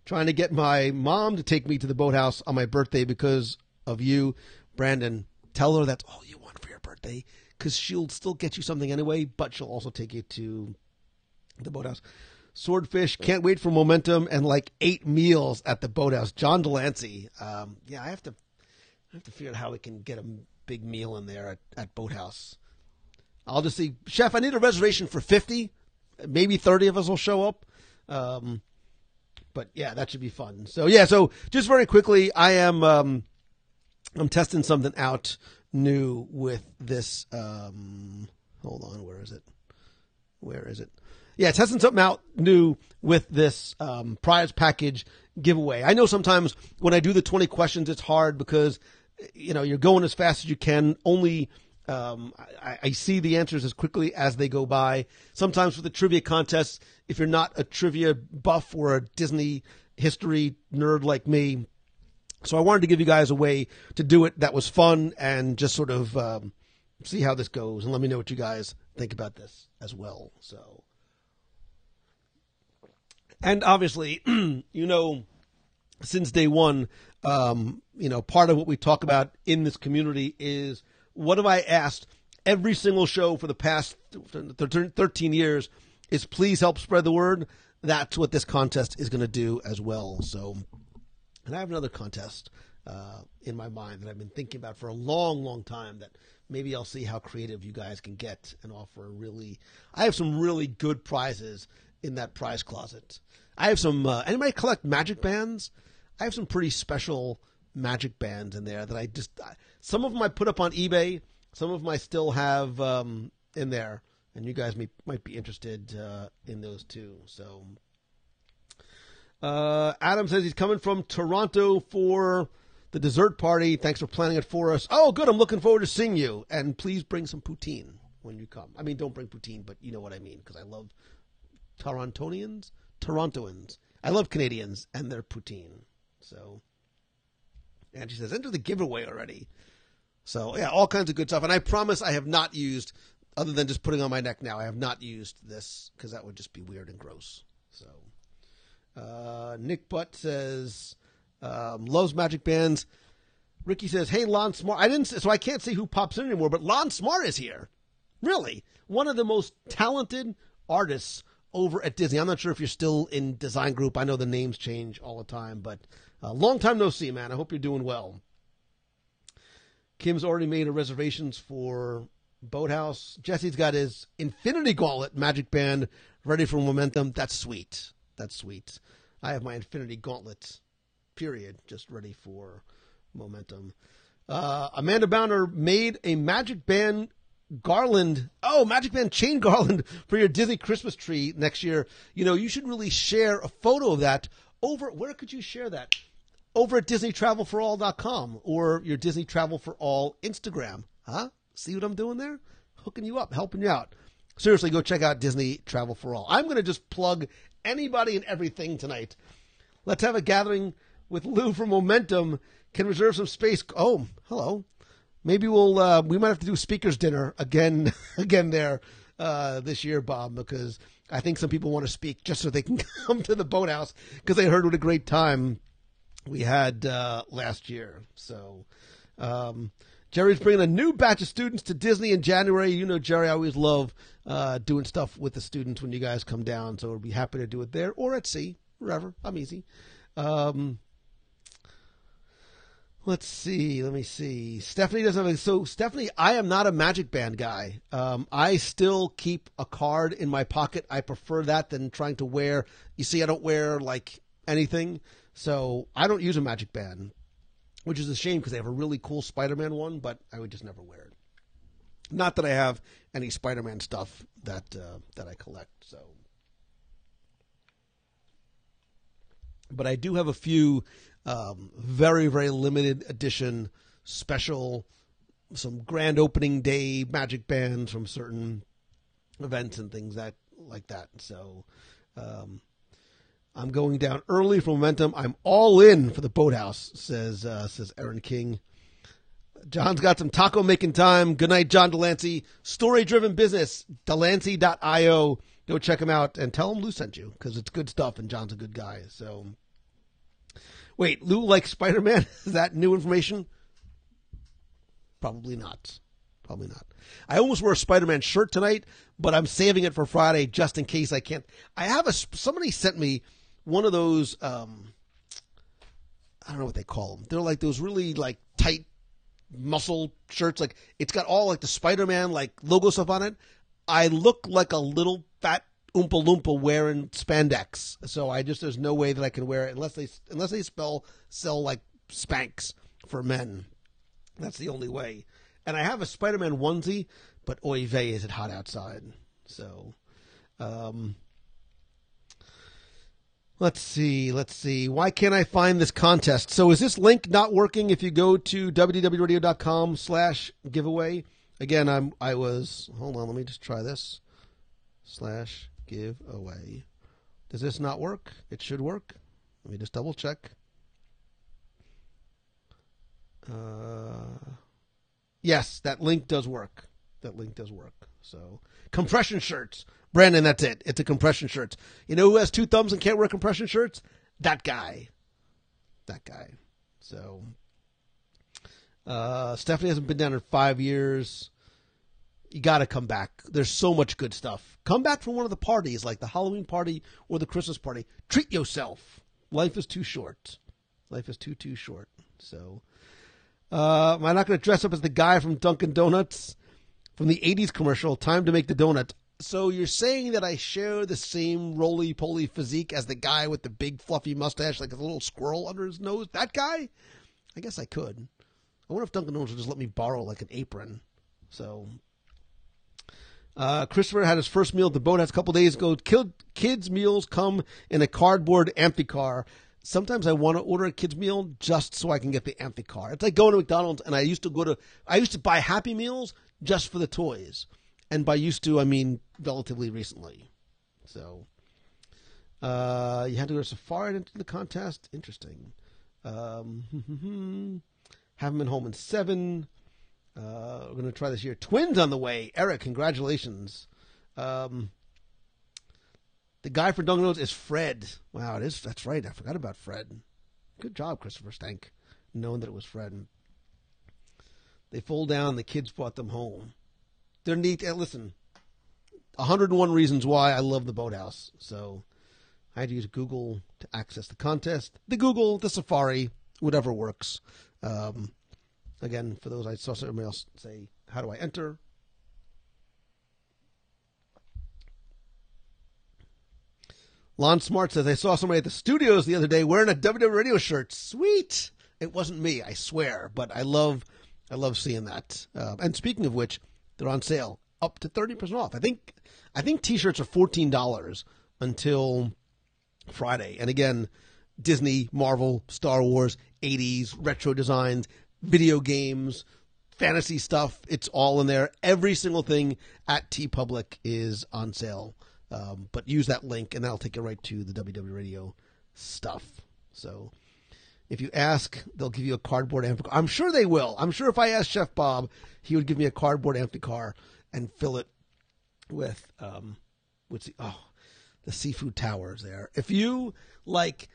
trying to get my mom to take me to the Boathouse on my birthday because of you, Brandon. Tell her that's all you want for your birthday because she'll still get you something anyway, but she'll also take you to the Boathouse. Swordfish, can't wait for momentum and like 8 meals at the Boathouse. John Delancey. I have to figure out how we can get a big meal in there at Boathouse. I'll just see, Chef, I need a reservation for 50. Maybe 30 of us will show up. But yeah, that should be fun. So just very quickly, I'm testing something out new with this. Hold on, where is it? Yeah, testing something out new with this prize package giveaway. I know sometimes when I do the 20 questions, it's hard because, you're going as fast as you can. Only I see the answers as quickly as they go by. Sometimes with the trivia contests, if you're not a trivia buff or a Disney history nerd like me, so I wanted to give you guys a way to do it that was fun and just sort of see how this goes and let me know what you guys think about this as well. So. And obviously, since day one, part of what we talk about in this community is what have I asked every single show for the past 13 years is please help spread the word. That's what this contest is going to do as well. So, and I have another contest in my mind that I've been thinking about for a long, long time that maybe I'll see how creative you guys can get and offer I have some really good prizes in that prize closet. I have some, anybody collect magic bands? I have some pretty special magic bands in there that some of them I put up on eBay. Some of them I still have in there. And you guys might be interested in those too. So, Adam says he's coming from Toronto for the dessert party. Thanks for planning it for us. Oh, good. I'm looking forward to seeing you. And please bring some poutine when you come. I mean, don't bring poutine, but you know what I mean, because I love Torontoans. I love Canadians and their poutine. So, and she says, enter the giveaway already. So, yeah, all kinds of good stuff. And I promise I have not used, other than just putting on my neck now, I have not used this because that would just be weird and gross. So, Nick Butt says, loves magic bands. Ricky says, hey, Lon Smart. So I can't see who pops in anymore, but Lon Smart is here. Really? One of the most talented artists over at Disney. I'm not sure if you're still in design group. I know the names change all the time, but long time no see, man. I hope you're doing well. Kim's already made a reservations for Boathouse. Jesse's got his Infinity Gauntlet Magic Band ready for Momentum. That's sweet. That's sweet. I have my Infinity Gauntlet, period, just ready for Momentum. Amanda Bowner made a Magic Band garland. Oh, Magic Band chain garland for your Disney Christmas tree next year. You know, you should really share a photo of that over. Where could you share that? Over at DisneyTravelForAll.com or your Disney Travel for All Instagram. Huh? See what I'm doing there? Hooking you up, helping you out. Seriously, go check out Disney Travel for All. I'm going to just plug anybody and everything tonight. Let's have a gathering with Lou for Momentum. Can reserve some space. Oh, hello. Maybe we might have to do a speaker's dinner again there this year, Bob, because I think some people want to speak just so they can come to the Boathouse because they heard what a great time we had last year. So Jerry's bringing a new batch of students to Disney in January. You know, Jerry, I always love doing stuff with the students when you guys come down. So we'll be happy to do it there or at sea, wherever. I'm easy. Let's see. Let me see. Stephanie doesn't have so Stephanie, I am not a Magic Band guy. I still keep a card in my pocket. I prefer that than trying to wear. You see, I don't wear like anything. So I don't use a Magic Band, which is a shame because they have a really cool Spider-Man one, but I would just never wear it. Not that I have any Spider-Man stuff that I collect. So, but I do have a few very, very limited edition special, some grand opening day Magic Bands from certain events and things like that. So, I'm going down early for Momentum. I'm all in for the Boathouse, says Aaron King. John's got some taco making time. Good night, John Delancey. Story-driven business, Delancey.io. Go check him out and tell him Lou sent you because it's good stuff and John's a good guy. So, wait, Lou likes Spider-Man? Is that new information? Probably not. Probably not. I almost wore a Spider-Man shirt tonight, but I'm saving it for Friday just in case I can't. I have somebody sent me one of those, I don't know what they call them. They're like those really like tight muscle shirts. Like it's got all like the Spider-Man like logo stuff on it. I look like a little fat Oompa Loompa wearing spandex. So there's no way that I can wear it unless they sell like Spanx for men. That's the only way. And I have a Spider-Man onesie, but oy vey, is it hot outside. So, let's see. Why can't I find this contest? So is this link not working if you go to wdwradio.com/giveaway? Again, hold on, let me just try this. /giveaway. Does this not work? It should work. Let me just double check. Yes, that link does work. So, compression shirts. Brandon, that's it. It's a compression shirt. You know who has two thumbs and can't wear compression shirts? That guy. So, Stephanie hasn't been down in 5 years. You got to come back. There's so much good stuff. Come back from one of the parties, like the Halloween party or the Christmas party. Treat yourself. Life is too short. Life is too short. So, am I not going to dress up as the guy from Dunkin' Donuts from the 80s commercial, Time to Make the Donut? So you're saying that I share the same roly-poly physique as the guy with the big fluffy mustache, like a little squirrel under his nose? That guy? I guess I could. I wonder if Dunkin' Donuts will just let me borrow like an apron. So, Christopher had his first meal at the Boathouse a couple days ago. Kids' meals come in a cardboard amphicar. Sometimes I want to order a kid's meal just so I can get the amphicar. It's like going to McDonald's, and I used to buy Happy Meals just for the toys. And by used to, I mean relatively recently. So, you had to go to Safari to enter the contest. Interesting. Haven't been home in 7. We're going to try this year. Twins on the way. Eric, congratulations. The guy for Dunkin' Donuts is Fred. Wow, it is. That's right. I forgot about Fred. Good job, Christopher Stank, knowing that it was Fred. They fall down. The kids brought them home. They're neat. Listen, 101 reasons why I love the Boathouse. So I had to use Google to access the contest. The Google, the Safari, whatever works. Again, for those, I saw somebody else say, how do I enter? Lon Smart says, I saw somebody at the studios the other day wearing a WDW Radio shirt. Sweet. It wasn't me, I swear, but I love seeing that. And speaking of which, they're on sale, up to 30% off. I think T-shirts are $14 until Friday. And again, Disney, Marvel, Star Wars, 80s, retro designs, video games, fantasy stuff. It's all in there. Every single thing at TeePublic is on sale. But use that link, and that'll take you right to the WDW Radio stuff. So if you ask, they'll give you a cardboard amphicar. I'm sure they will. I'm sure if I asked Chef Bob, he would give me a cardboard amphicar and fill it with the seafood towers there. If you love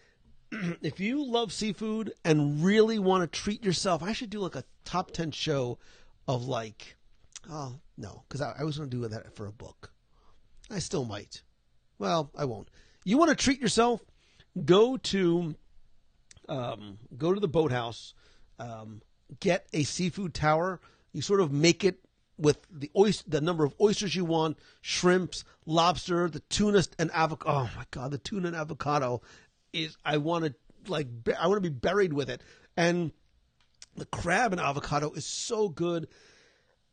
seafood and really want to treat yourself, I should do like a top 10 show of because I was going to do that for a book. I still might. Well, I won't. You want to treat yourself? Go to the boathouse, get a seafood tower. You sort of make it with the number of oysters you want, shrimps, lobster, the tuna and avocado. Oh my God, the tuna and avocado is. I want to be buried with it. And the crab and avocado is so good.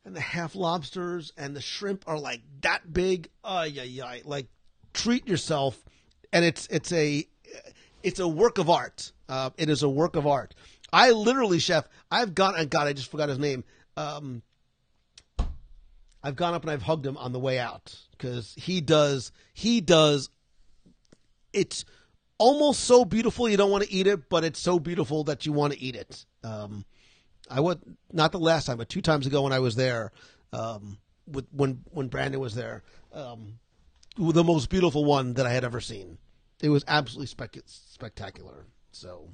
And the half lobsters and the shrimp are like that big. Like treat yourself. And it's a work of art. It is a work of art. I literally, Chef, I just forgot his name. I've gone up and I've hugged him on the way out because he does. It's almost so beautiful you don't want to eat it, but it's so beautiful that you want to eat it. I would not the last time, but 2 times ago when I was there, when Brandon was there, the most beautiful one that I had ever seen. It was absolutely spectacular. So,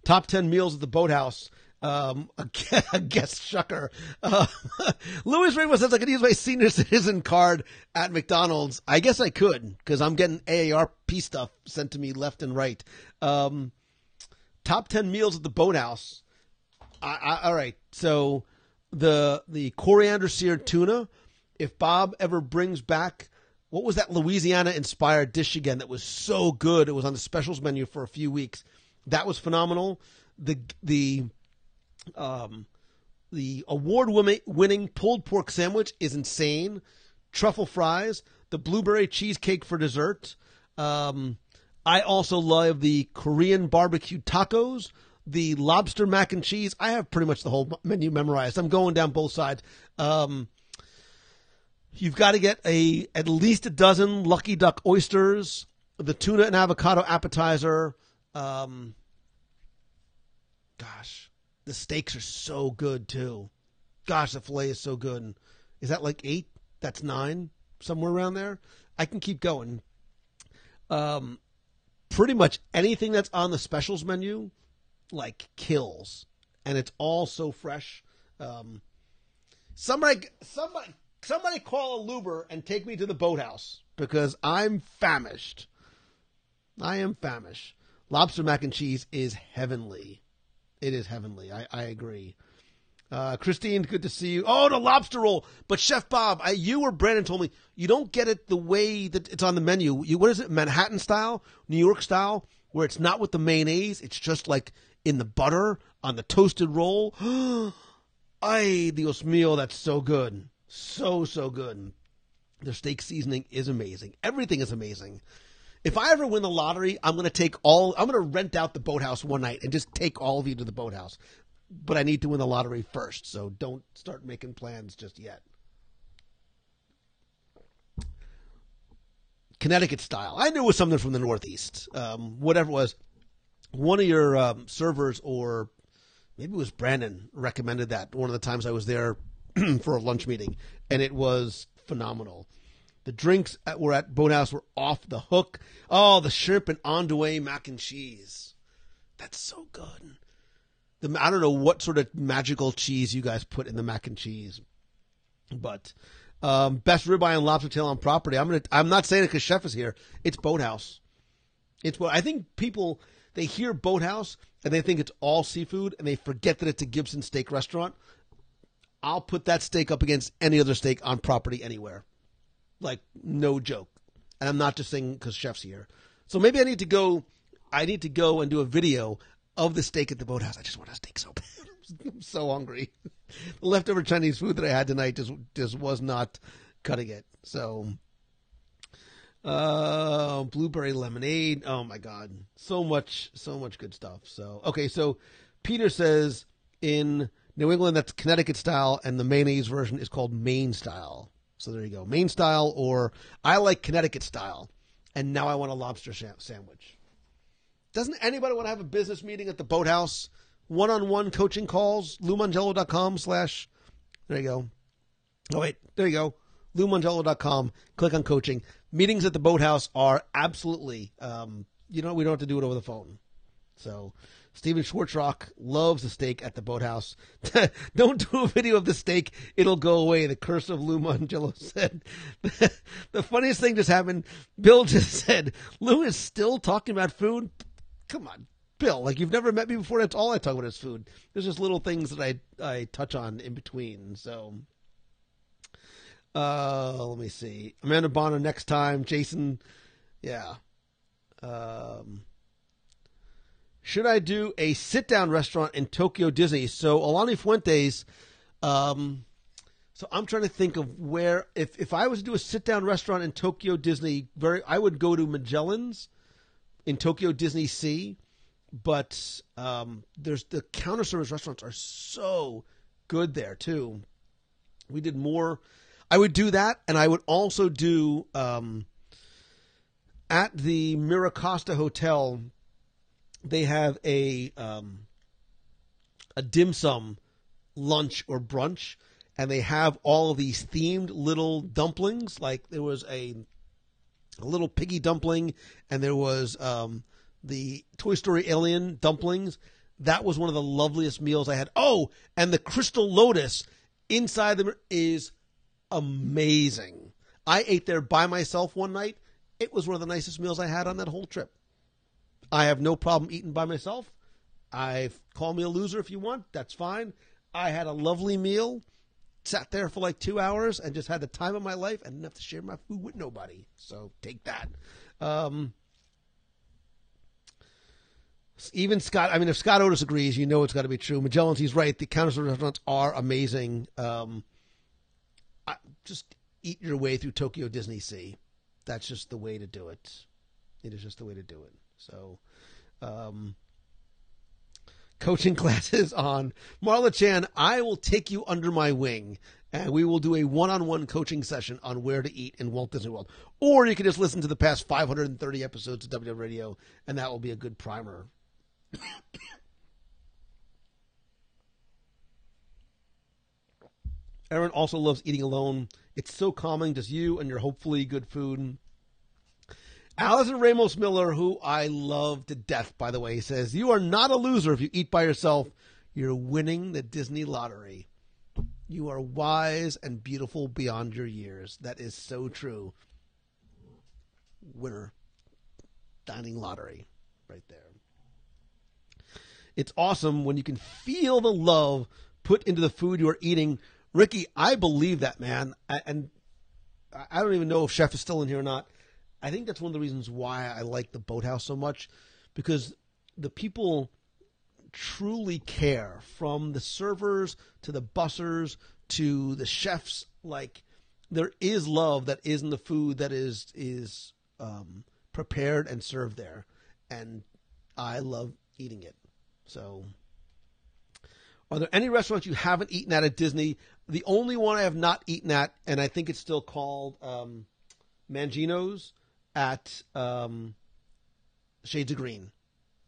top 10 meals at the Boathouse. A guest shucker. Louis Rainbow says I could use my senior citizen card at McDonald's. I guess I could because I'm getting AARP stuff sent to me left and right. Top 10 meals at the Boathouse. All right. So the coriander seared tuna. If Bob ever brings back, what was that Louisiana inspired dish again that was so good? It was on the specials menu for a few weeks. That was phenomenal. The award-winning pulled pork sandwich is insane. Truffle fries, the blueberry cheesecake for dessert. I also love the Korean barbecue tacos, the lobster mac and cheese. I have pretty much the whole menu memorized. I'm going down both sides. You've got to get at least a dozen Lucky Duck oysters, the tuna and avocado appetizer. Gosh. The steaks are so good, too. Gosh, the filet is so good. Is that like 8? That's 9? Somewhere around there? I can keep going. Pretty much anything that's on the specials menu, kills. And it's all so fresh. Somebody call a Luber and take me to the Boathouse because I'm famished. I am famished. Lobster mac and cheese is heavenly. It is heavenly. I agree. Christine, good to see you. Oh, the lobster roll. But Chef Bob, you or Brandon told me you don't get it the way that it's on the menu. What is it? Manhattan style? New York style? Where it's not with the mayonnaise. It's just like in the butter on the toasted roll. Ay, Dios mío, that's so good. So good. Their steak seasoning is amazing. Everything is amazing. If I ever win the lottery, I'm going to rent out the Boathouse one night and just take all of you to the Boathouse. But I need to win the lottery first, so don't start making plans just yet. Connecticut style. I knew it was something from the Northeast. Whatever it was. One of your servers, or maybe it was Brandon, recommended that one of the times I was there for a lunch meeting, and it was phenomenal. The drinks were at Boathouse were off the hook. Oh, the shrimp and andouille mac and cheese. That's so good. I don't know what sort of magical cheese you guys put in the mac and cheese, but best ribeye and lobster tail on property. I'm not saying it because Chef is here. It's Boathouse. I think people, they hear Boathouse and they think it's all seafood, and they forget that it's a Gibson steak restaurant, I'll put that steak up against any other steak on property anywhere. Like, no joke. And I'm not just saying because chef's here. So maybe I need to go and do a video of the steak at the Boathouse. I just want a steak so bad. I'm so hungry. The leftover Chinese food that I had tonight just was not cutting it. So, blueberry lemonade. Oh my God. So much good stuff. So, okay. So Peter says in New England, that's Connecticut style, and the mayonnaise version is called Maine style. So there you go. Maine style, or I like Connecticut style, and now I want a lobster sandwich. Doesn't anybody want to have a business meeting at the Boathouse? One-on-one coaching calls, LouMongello.com/ there you go. Oh, wait, there you go. LouMongello.com. Click on coaching. Meetings at the Boathouse are absolutely, we don't have to do it over the phone. So Steven Schwartzrock loves the steak at the Boathouse. Don't do a video of the steak. It'll go away. The curse of Lou Mongello said. The funniest thing just happened. Bill just said, Lou is still talking about food? Come on, Bill. Like, you've never met me before. That's all I talk about is food. There's just little things that I touch on in between. So, let me see. Amanda Bonner next time. Jason, yeah. Should I do a sit-down restaurant in Tokyo Disney? So Alani Fuentes, so I'm trying to think of where, if I was to do a sit-down restaurant in Tokyo Disney, I would go to Magellan's in Tokyo Disney Sea, but there's the counter service restaurants are so good there too. We did more. I would do that, and I would also do at the Miracosta Hotel. They have a dim sum lunch or brunch, and they have all of these themed little dumplings. Like there was a little piggy dumpling, and there was the Toy Story alien dumplings. That was one of the loveliest meals I had. Oh, and the Crystal Lotus inside them is amazing. I ate there by myself one night. It was one of the nicest meals I had on that whole trip. I have no problem eating by myself. Call me a loser if you want. That's fine. I had a lovely meal, sat there for like 2 hours, and just had the time of my life and didn't have to share my food with nobody. So take that. Even Scott, if Scott Otis agrees, you know it's got to be true. Magellan's, he's right. The counter service restaurants are amazing. Just eat your way through Tokyo Disney Sea. That's just the way to do it. It is just the way to do it. So, coaching classes on Marla Chan. I will take you under my wing, and we will do a one-on-one coaching session on where to eat in Walt Disney World. Or you can just listen to the past 530 episodes of WDW Radio, and that will be a good primer. Aaron also loves eating alone. It's so calming, just you and your hopefully good food. Allison Ramos Miller, who I love to death, by the way, says, you are not a loser if you eat by yourself. You're winning the Disney lottery. You are wise and beautiful beyond your years. That is so true. Winner. Dining lottery. Right there. It's awesome when you can feel the love put into the food you are eating. Ricky, I believe that, man. And I don't even know if Chef is still in here or not. I think that's one of the reasons why I like the Boathouse so much, because the people truly care, from the servers to the bussers to the chefs. Like, there is love that is in the food that is prepared and served there, and I love eating it. So, are there any restaurants you haven't eaten at Disney? The only one I have not eaten at, and I think it's still called Mangino's, at Shades of Green.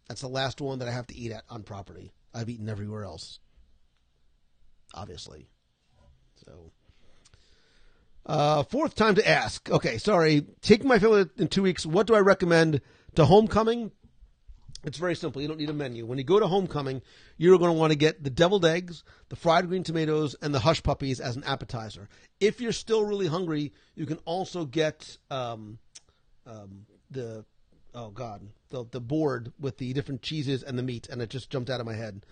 That's the last one that I have to eat at on property. I've eaten everywhere else, obviously. So, fourth time to ask. Okay, sorry. Taking my family in 2 weeks, what do I recommend to Homecoming? It's very simple. You don't need a menu. When you go to Homecoming, you're going to want to get the deviled eggs, the fried green tomatoes, and the hush puppies as an appetizer. If you're still really hungry, you can also get the oh God, the board with the different cheeses and the meat, and it just jumped out of my head.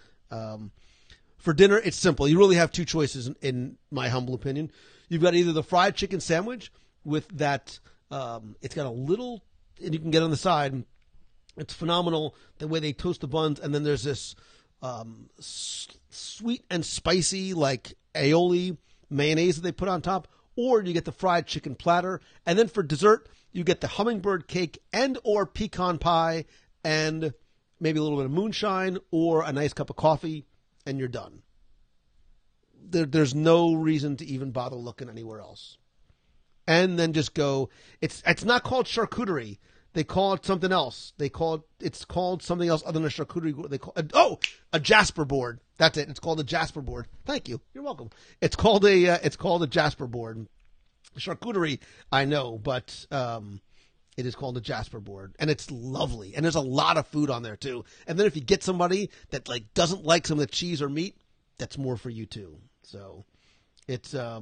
For dinner, it's simple. You really have two choices, in my humble opinion. You've got either the fried chicken sandwich with that. It's got a little, and you can get on the side. It's phenomenal the way they toast the buns, and then there's this sweet and spicy like aioli mayonnaise that they put on top, or you get the fried chicken platter, and then for dessert you get the hummingbird cake and or pecan pie and maybe a little bit of moonshine or a nice cup of coffee, and you're done. There's no reason to even bother looking anywhere else. And then just go. It's not called charcuterie. They call it something else. It's called something else other than a charcuterie. They call a Jasper board. That's it. It's called a Jasper board. Thank you. You're welcome. It's called a Jasper board. Charcuterie, I know, but it is called a Jasper board, and it's lovely. And there's a lot of food on there too. And then if you get somebody that like doesn't like some of the cheese or meat, that's more for you too. So it's a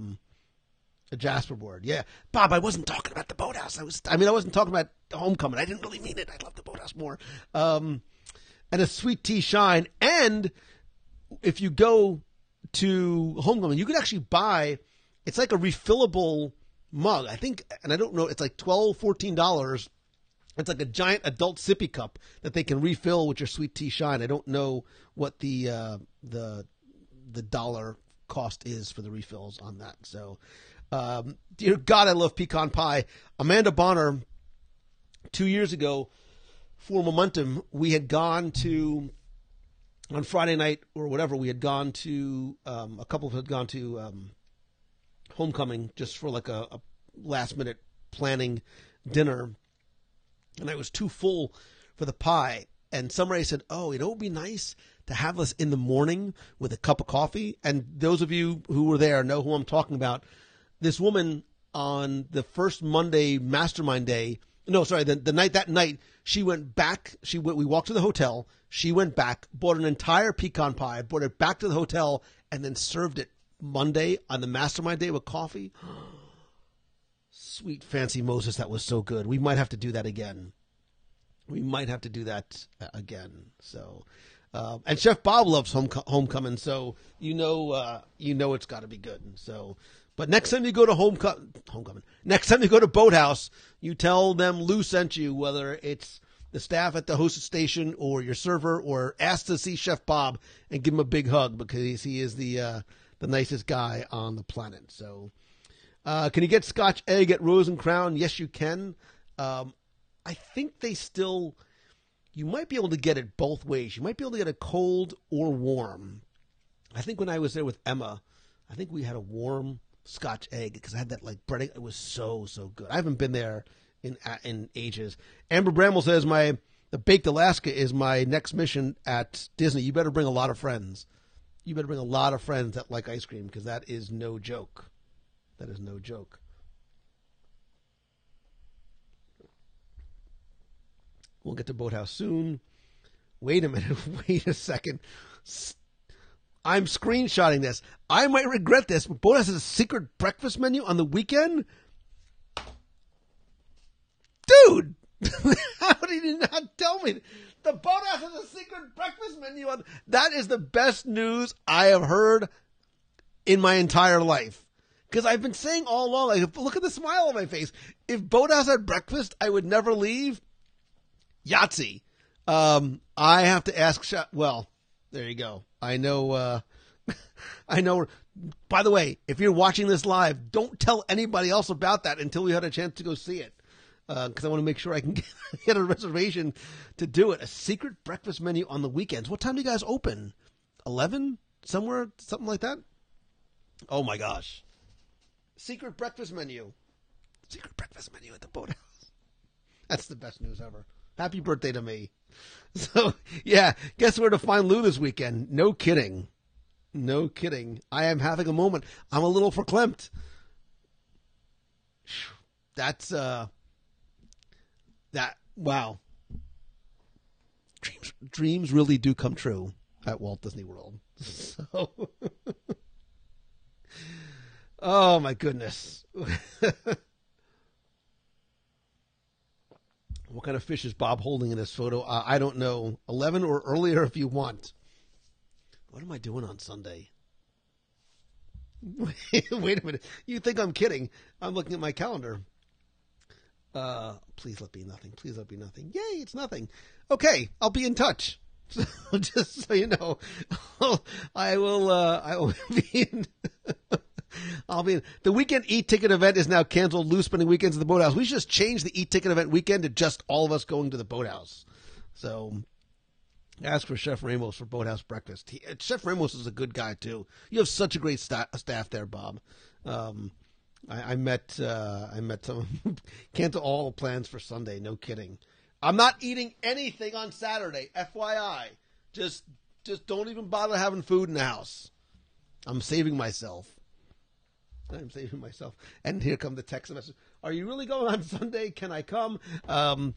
Jasper board. Yeah. Bob, I wasn't talking about the boathouse. I wasn't talking about Homecoming. I didn't really mean it. I love the boathouse more. And a sweet tea shine. And if you go to Homecoming, you could actually buy, it's like a refillable mug. I think, and I don't know, it's like $12, $14. It's like a giant adult sippy cup that they can refill with your sweet tea shine. I don't know what the dollar cost is for the refills on that. So, dear God, I love pecan pie. Amanda Bonner, 2 years ago, for Momentum, we had gone to, on Friday night or whatever, we had gone to, a couple of us had gone to Homecoming just for like a last minute planning dinner. And I was too full for the pie. And somebody said, oh, it would be nice to have this in the morning with a cup of coffee. And those of you who were there know who I'm talking about. This woman on the first Monday mastermind day, that night, she went back. We walked to the hotel. She went back, bought an entire pecan pie, brought it back to the hotel, and then served it Monday on the mastermind day with coffee. Sweet fancy Moses, that was so good. We might have to do that again. So, and Chef Bob loves Homecoming, so you know it's got to be good. So, but next time you go to Homecoming, next time you go to Boathouse, you tell them Lou sent you, whether it's the staff at the hostess station or your server, or ask to see Chef Bob and give him a big hug because he is the nicest guy on the planet. So, can you get Scotch egg at Rose and Crown? Yes, you can. I think you might be able to get it both ways. You might be able to get it cold or warm. I think when I was there with Emma, I think we had a warm Scotch egg because I had that like bread. It was so good. I haven't been there in ages. Amber Bramble says the Baked Alaska is my next mission at Disney. You better bring a lot of friends. You better bring a lot of friends that like ice cream because that is no joke. That is no joke. We'll get to Boathouse soon. Wait a minute. Wait a second. I'm screenshotting this. I might regret this, but Boathouse has a secret breakfast menu on the weekend? Dude! How did you not tell me? The Boathouse has a secret breakfast menu. That is the best news I have heard in my entire life. Because I've been saying all along, like, look at the smile on my face. If Boathouse had breakfast, I would never leave. Yahtzee. I have to ask. Well, there you go. I know. I know. By the way, if you're watching this live, don't tell anybody else about that until we had a chance to go see it. Because I want to make sure I can get a reservation to do it. A secret breakfast menu on the weekends. What time do you guys open? 11? Somewhere? Something like that? Oh, my gosh. Secret breakfast menu. Secret breakfast menu at the Boathouse. That's the best news ever. Happy birthday to me. So, yeah, guess where to find Lou this weekend? No kidding. No kidding. I am having a moment. I'm a little verklempt. That's, wow. Dreams really do come true at Walt Disney World. So, oh my goodness. What kind of fish is Bob holding in this photo? I don't know. 11 or earlier if you want. What am I doing on Sunday? Wait a minute. You think I'm kidding. I'm looking at my calendar. Please let be nothing. Please let be nothing. Yay, it's nothing. Okay, I'll be in touch. So, just so you know, I will be in... The weekend e-ticket event is now canceled. Lou spending weekends at the Boathouse. We should just change the e-ticket event weekend to just all of us going to the Boathouse. So ask for Chef Ramos for Boathouse breakfast. Chef Ramos is a good guy too. You have such a great staff there, Bob. I met some cancel all plans for Sunday. No kidding. I'm not eating anything on Saturday. FYI, just don't even bother having food in the house. I'm saving myself. And here come the text message. Are you really going on Sunday? Can I come? I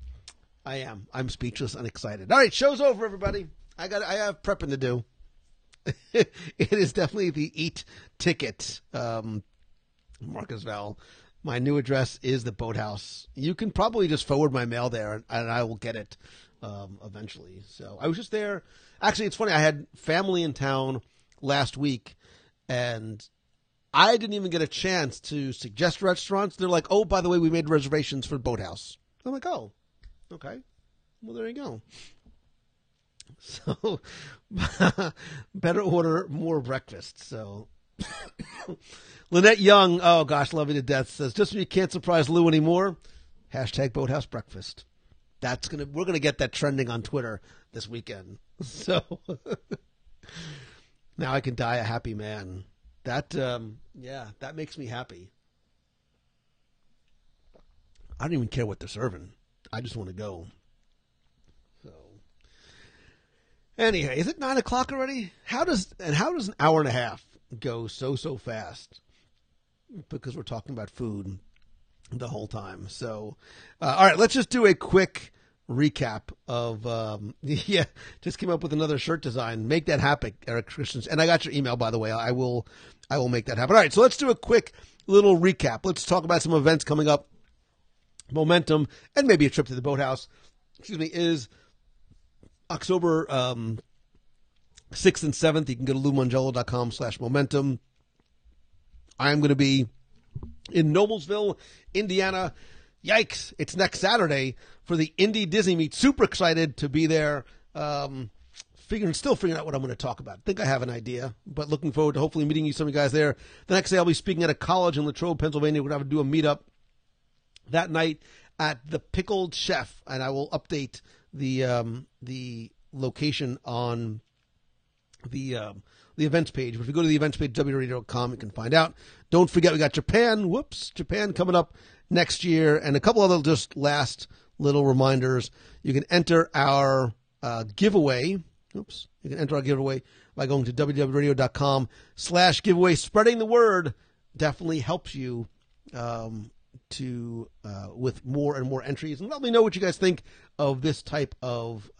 am. I'm speechless and excited. All right, show's over, everybody. I have prepping to do. It is definitely the Eat Ticket. Marcus Val. My new address is the Boathouse. You can probably just forward my mail there, and I will get it eventually. So I was just there. Actually, it's funny. I had family in town last week, and I didn't even get a chance to suggest restaurants. They're like, oh, by the way, we made reservations for Boathouse. I'm like, oh, okay. Well, there you go. So, better order more breakfast. So, Lynette Young, oh gosh, love you to death, says, just when you can't surprise Lou anymore, hashtag Boathouse breakfast. We're gonna get that trending on Twitter this weekend. So, now I can die a happy man. That makes me happy. I don't even care what they're serving. I just want to go. So, anyway, is it 9 o'clock already? How does an hour and a half go so fast? Because we're talking about food the whole time. So, all right, let's just do a quick recap of just came up with another shirt design. Make that happen, Eric Christians. And I got your email, by the way. I will make that happen. All right, so let's do a quick little recap. Let's talk about some events coming up. Momentum and maybe a trip to the Boathouse, is October 6th and 7th. You can go to loumongello.com/momentum. I'm going to be in Noblesville, Indiana. Yikes, it's next Saturday for the Indy Disney Meet. Super excited to be there. Still figuring out what I'm going to talk about. I think I have an idea, but looking forward to hopefully meeting some of you guys there. The next day I'll be speaking at a college in Latrobe, Pennsylvania. We're going to do a meetup that night at the Pickled Chef, and I will update the location on the events page. But if you go to the events page, WDW.com, you can find out. Don't forget, we got Japan coming up next year, and a couple other just last little reminders. You can enter our giveaway. You can enter our giveaway by going to WDW Radio.com/giveaway. Spreading the word definitely helps you with more and more entries. And let me know what you guys think of this type of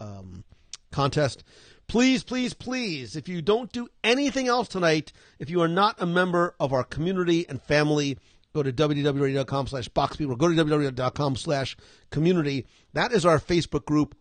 contest. Please, please, please, if you don't do anything else tonight, if you are not a member of our community and family, go to WDW.com/boxpeople, or go to WDW.com/community. That is our Facebook group.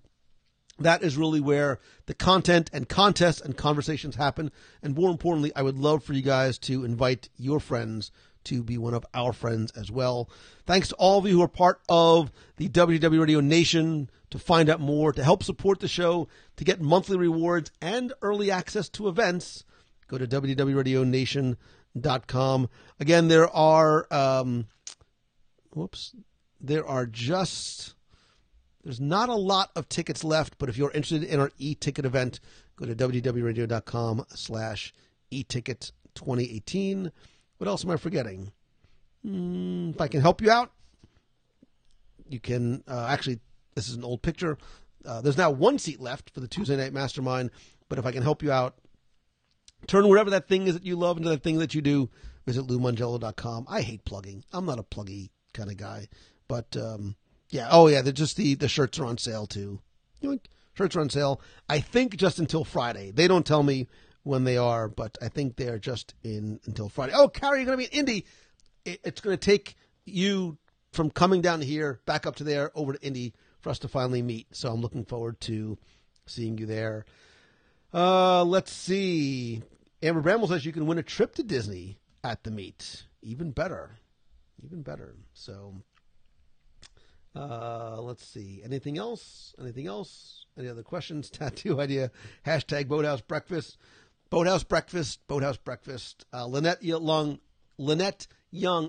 That is really where the content and contests and conversations happen. And more importantly, I would love for you guys to invite your friends to be one of our friends as well. Thanks to all of you who are part of the WDW Radio Nation. To find out more, to help support the show, to get monthly rewards and early access to events, go to WDWRadioNation.com. Again, there's not a lot of tickets left, but if you're interested in our e-ticket event, go to WDWRadio.com/e-ticket 2018. What else am I forgetting? If I can help you out, you can this is an old picture. There's now one seat left for the Tuesday Night Mastermind, but if I can help you out, turn whatever that thing is that you love into that thing that you do. Visit LouMongello.com. I hate plugging. I'm not a pluggy kind of guy, but they're just the shirts are on sale too. Shirts are on sale. I think just until Friday. They don't tell me when they are, but I think they're just until Friday. Oh, Carrie, you're going to be in Indy. It's going to take you from coming down here, back up to there, over to Indy for us to finally meet. So I'm looking forward to seeing you there. Let's see. Amber Bramble says you can win a trip to Disney at the meet. Even better. Even better. So, let's see. Anything else? Anything else? Any other questions? Tattoo idea. Hashtag Boathouse Breakfast. Boathouse Breakfast. Boathouse Breakfast. Lynette Young,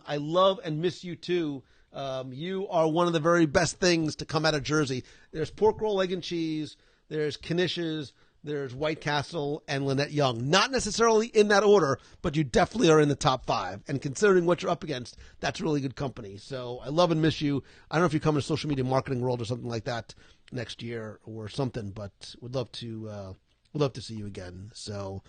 I love and miss you too. You are one of the very best things to come out of Jersey. There's pork roll, egg and cheese. There's Knishes. There's White Castle and Lynette Young. Not necessarily in that order, but you definitely are in the top 5. And considering what you're up against, that's really good company. So I love and miss you. I don't know if you come in social media marketing world or something like that next year or something, but would love to see you again. So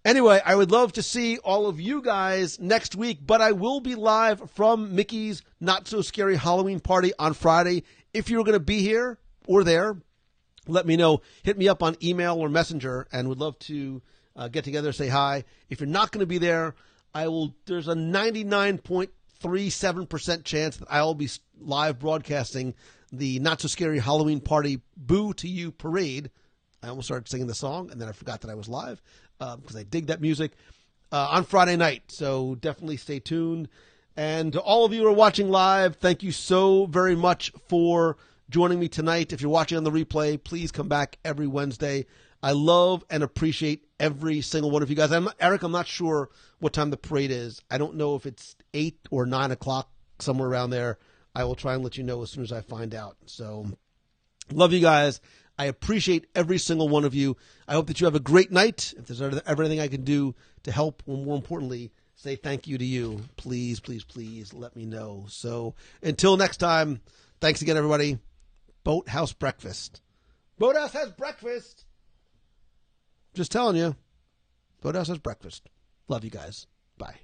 anyway, I would love to see all of you guys next week, but I will be live from Mickey's Not So Scary Halloween Party on Friday. If you're going to be here or there, let me know. Hit me up on email or messenger and would love to get together, say hi. If you're not going to be there, there's a 99.37% chance that I will be live broadcasting the Not So Scary Halloween Party Boo to You Parade. I almost started singing the song, and then I forgot that I was live because I dig that music on Friday night. So definitely stay tuned. And to all of you who are watching live, thank you so very much for joining me tonight. If you're watching on the replay, please come back every Wednesday. I love and appreciate every single one of you guys. Eric, I'm not sure what time the parade is. I don't know if it's 8 or 9 o'clock, somewhere around there. I will try and let you know as soon as I find out. So love you guys. I appreciate every single one of you. I hope that you have a great night. If there's ever anything I can do to help, or more importantly, say thank you to you, please, please, please let me know. So until next time, thanks again, everybody. Boathouse Breakfast. Boathouse has breakfast. Just telling you. Boathouse has breakfast. Love you guys. Bye.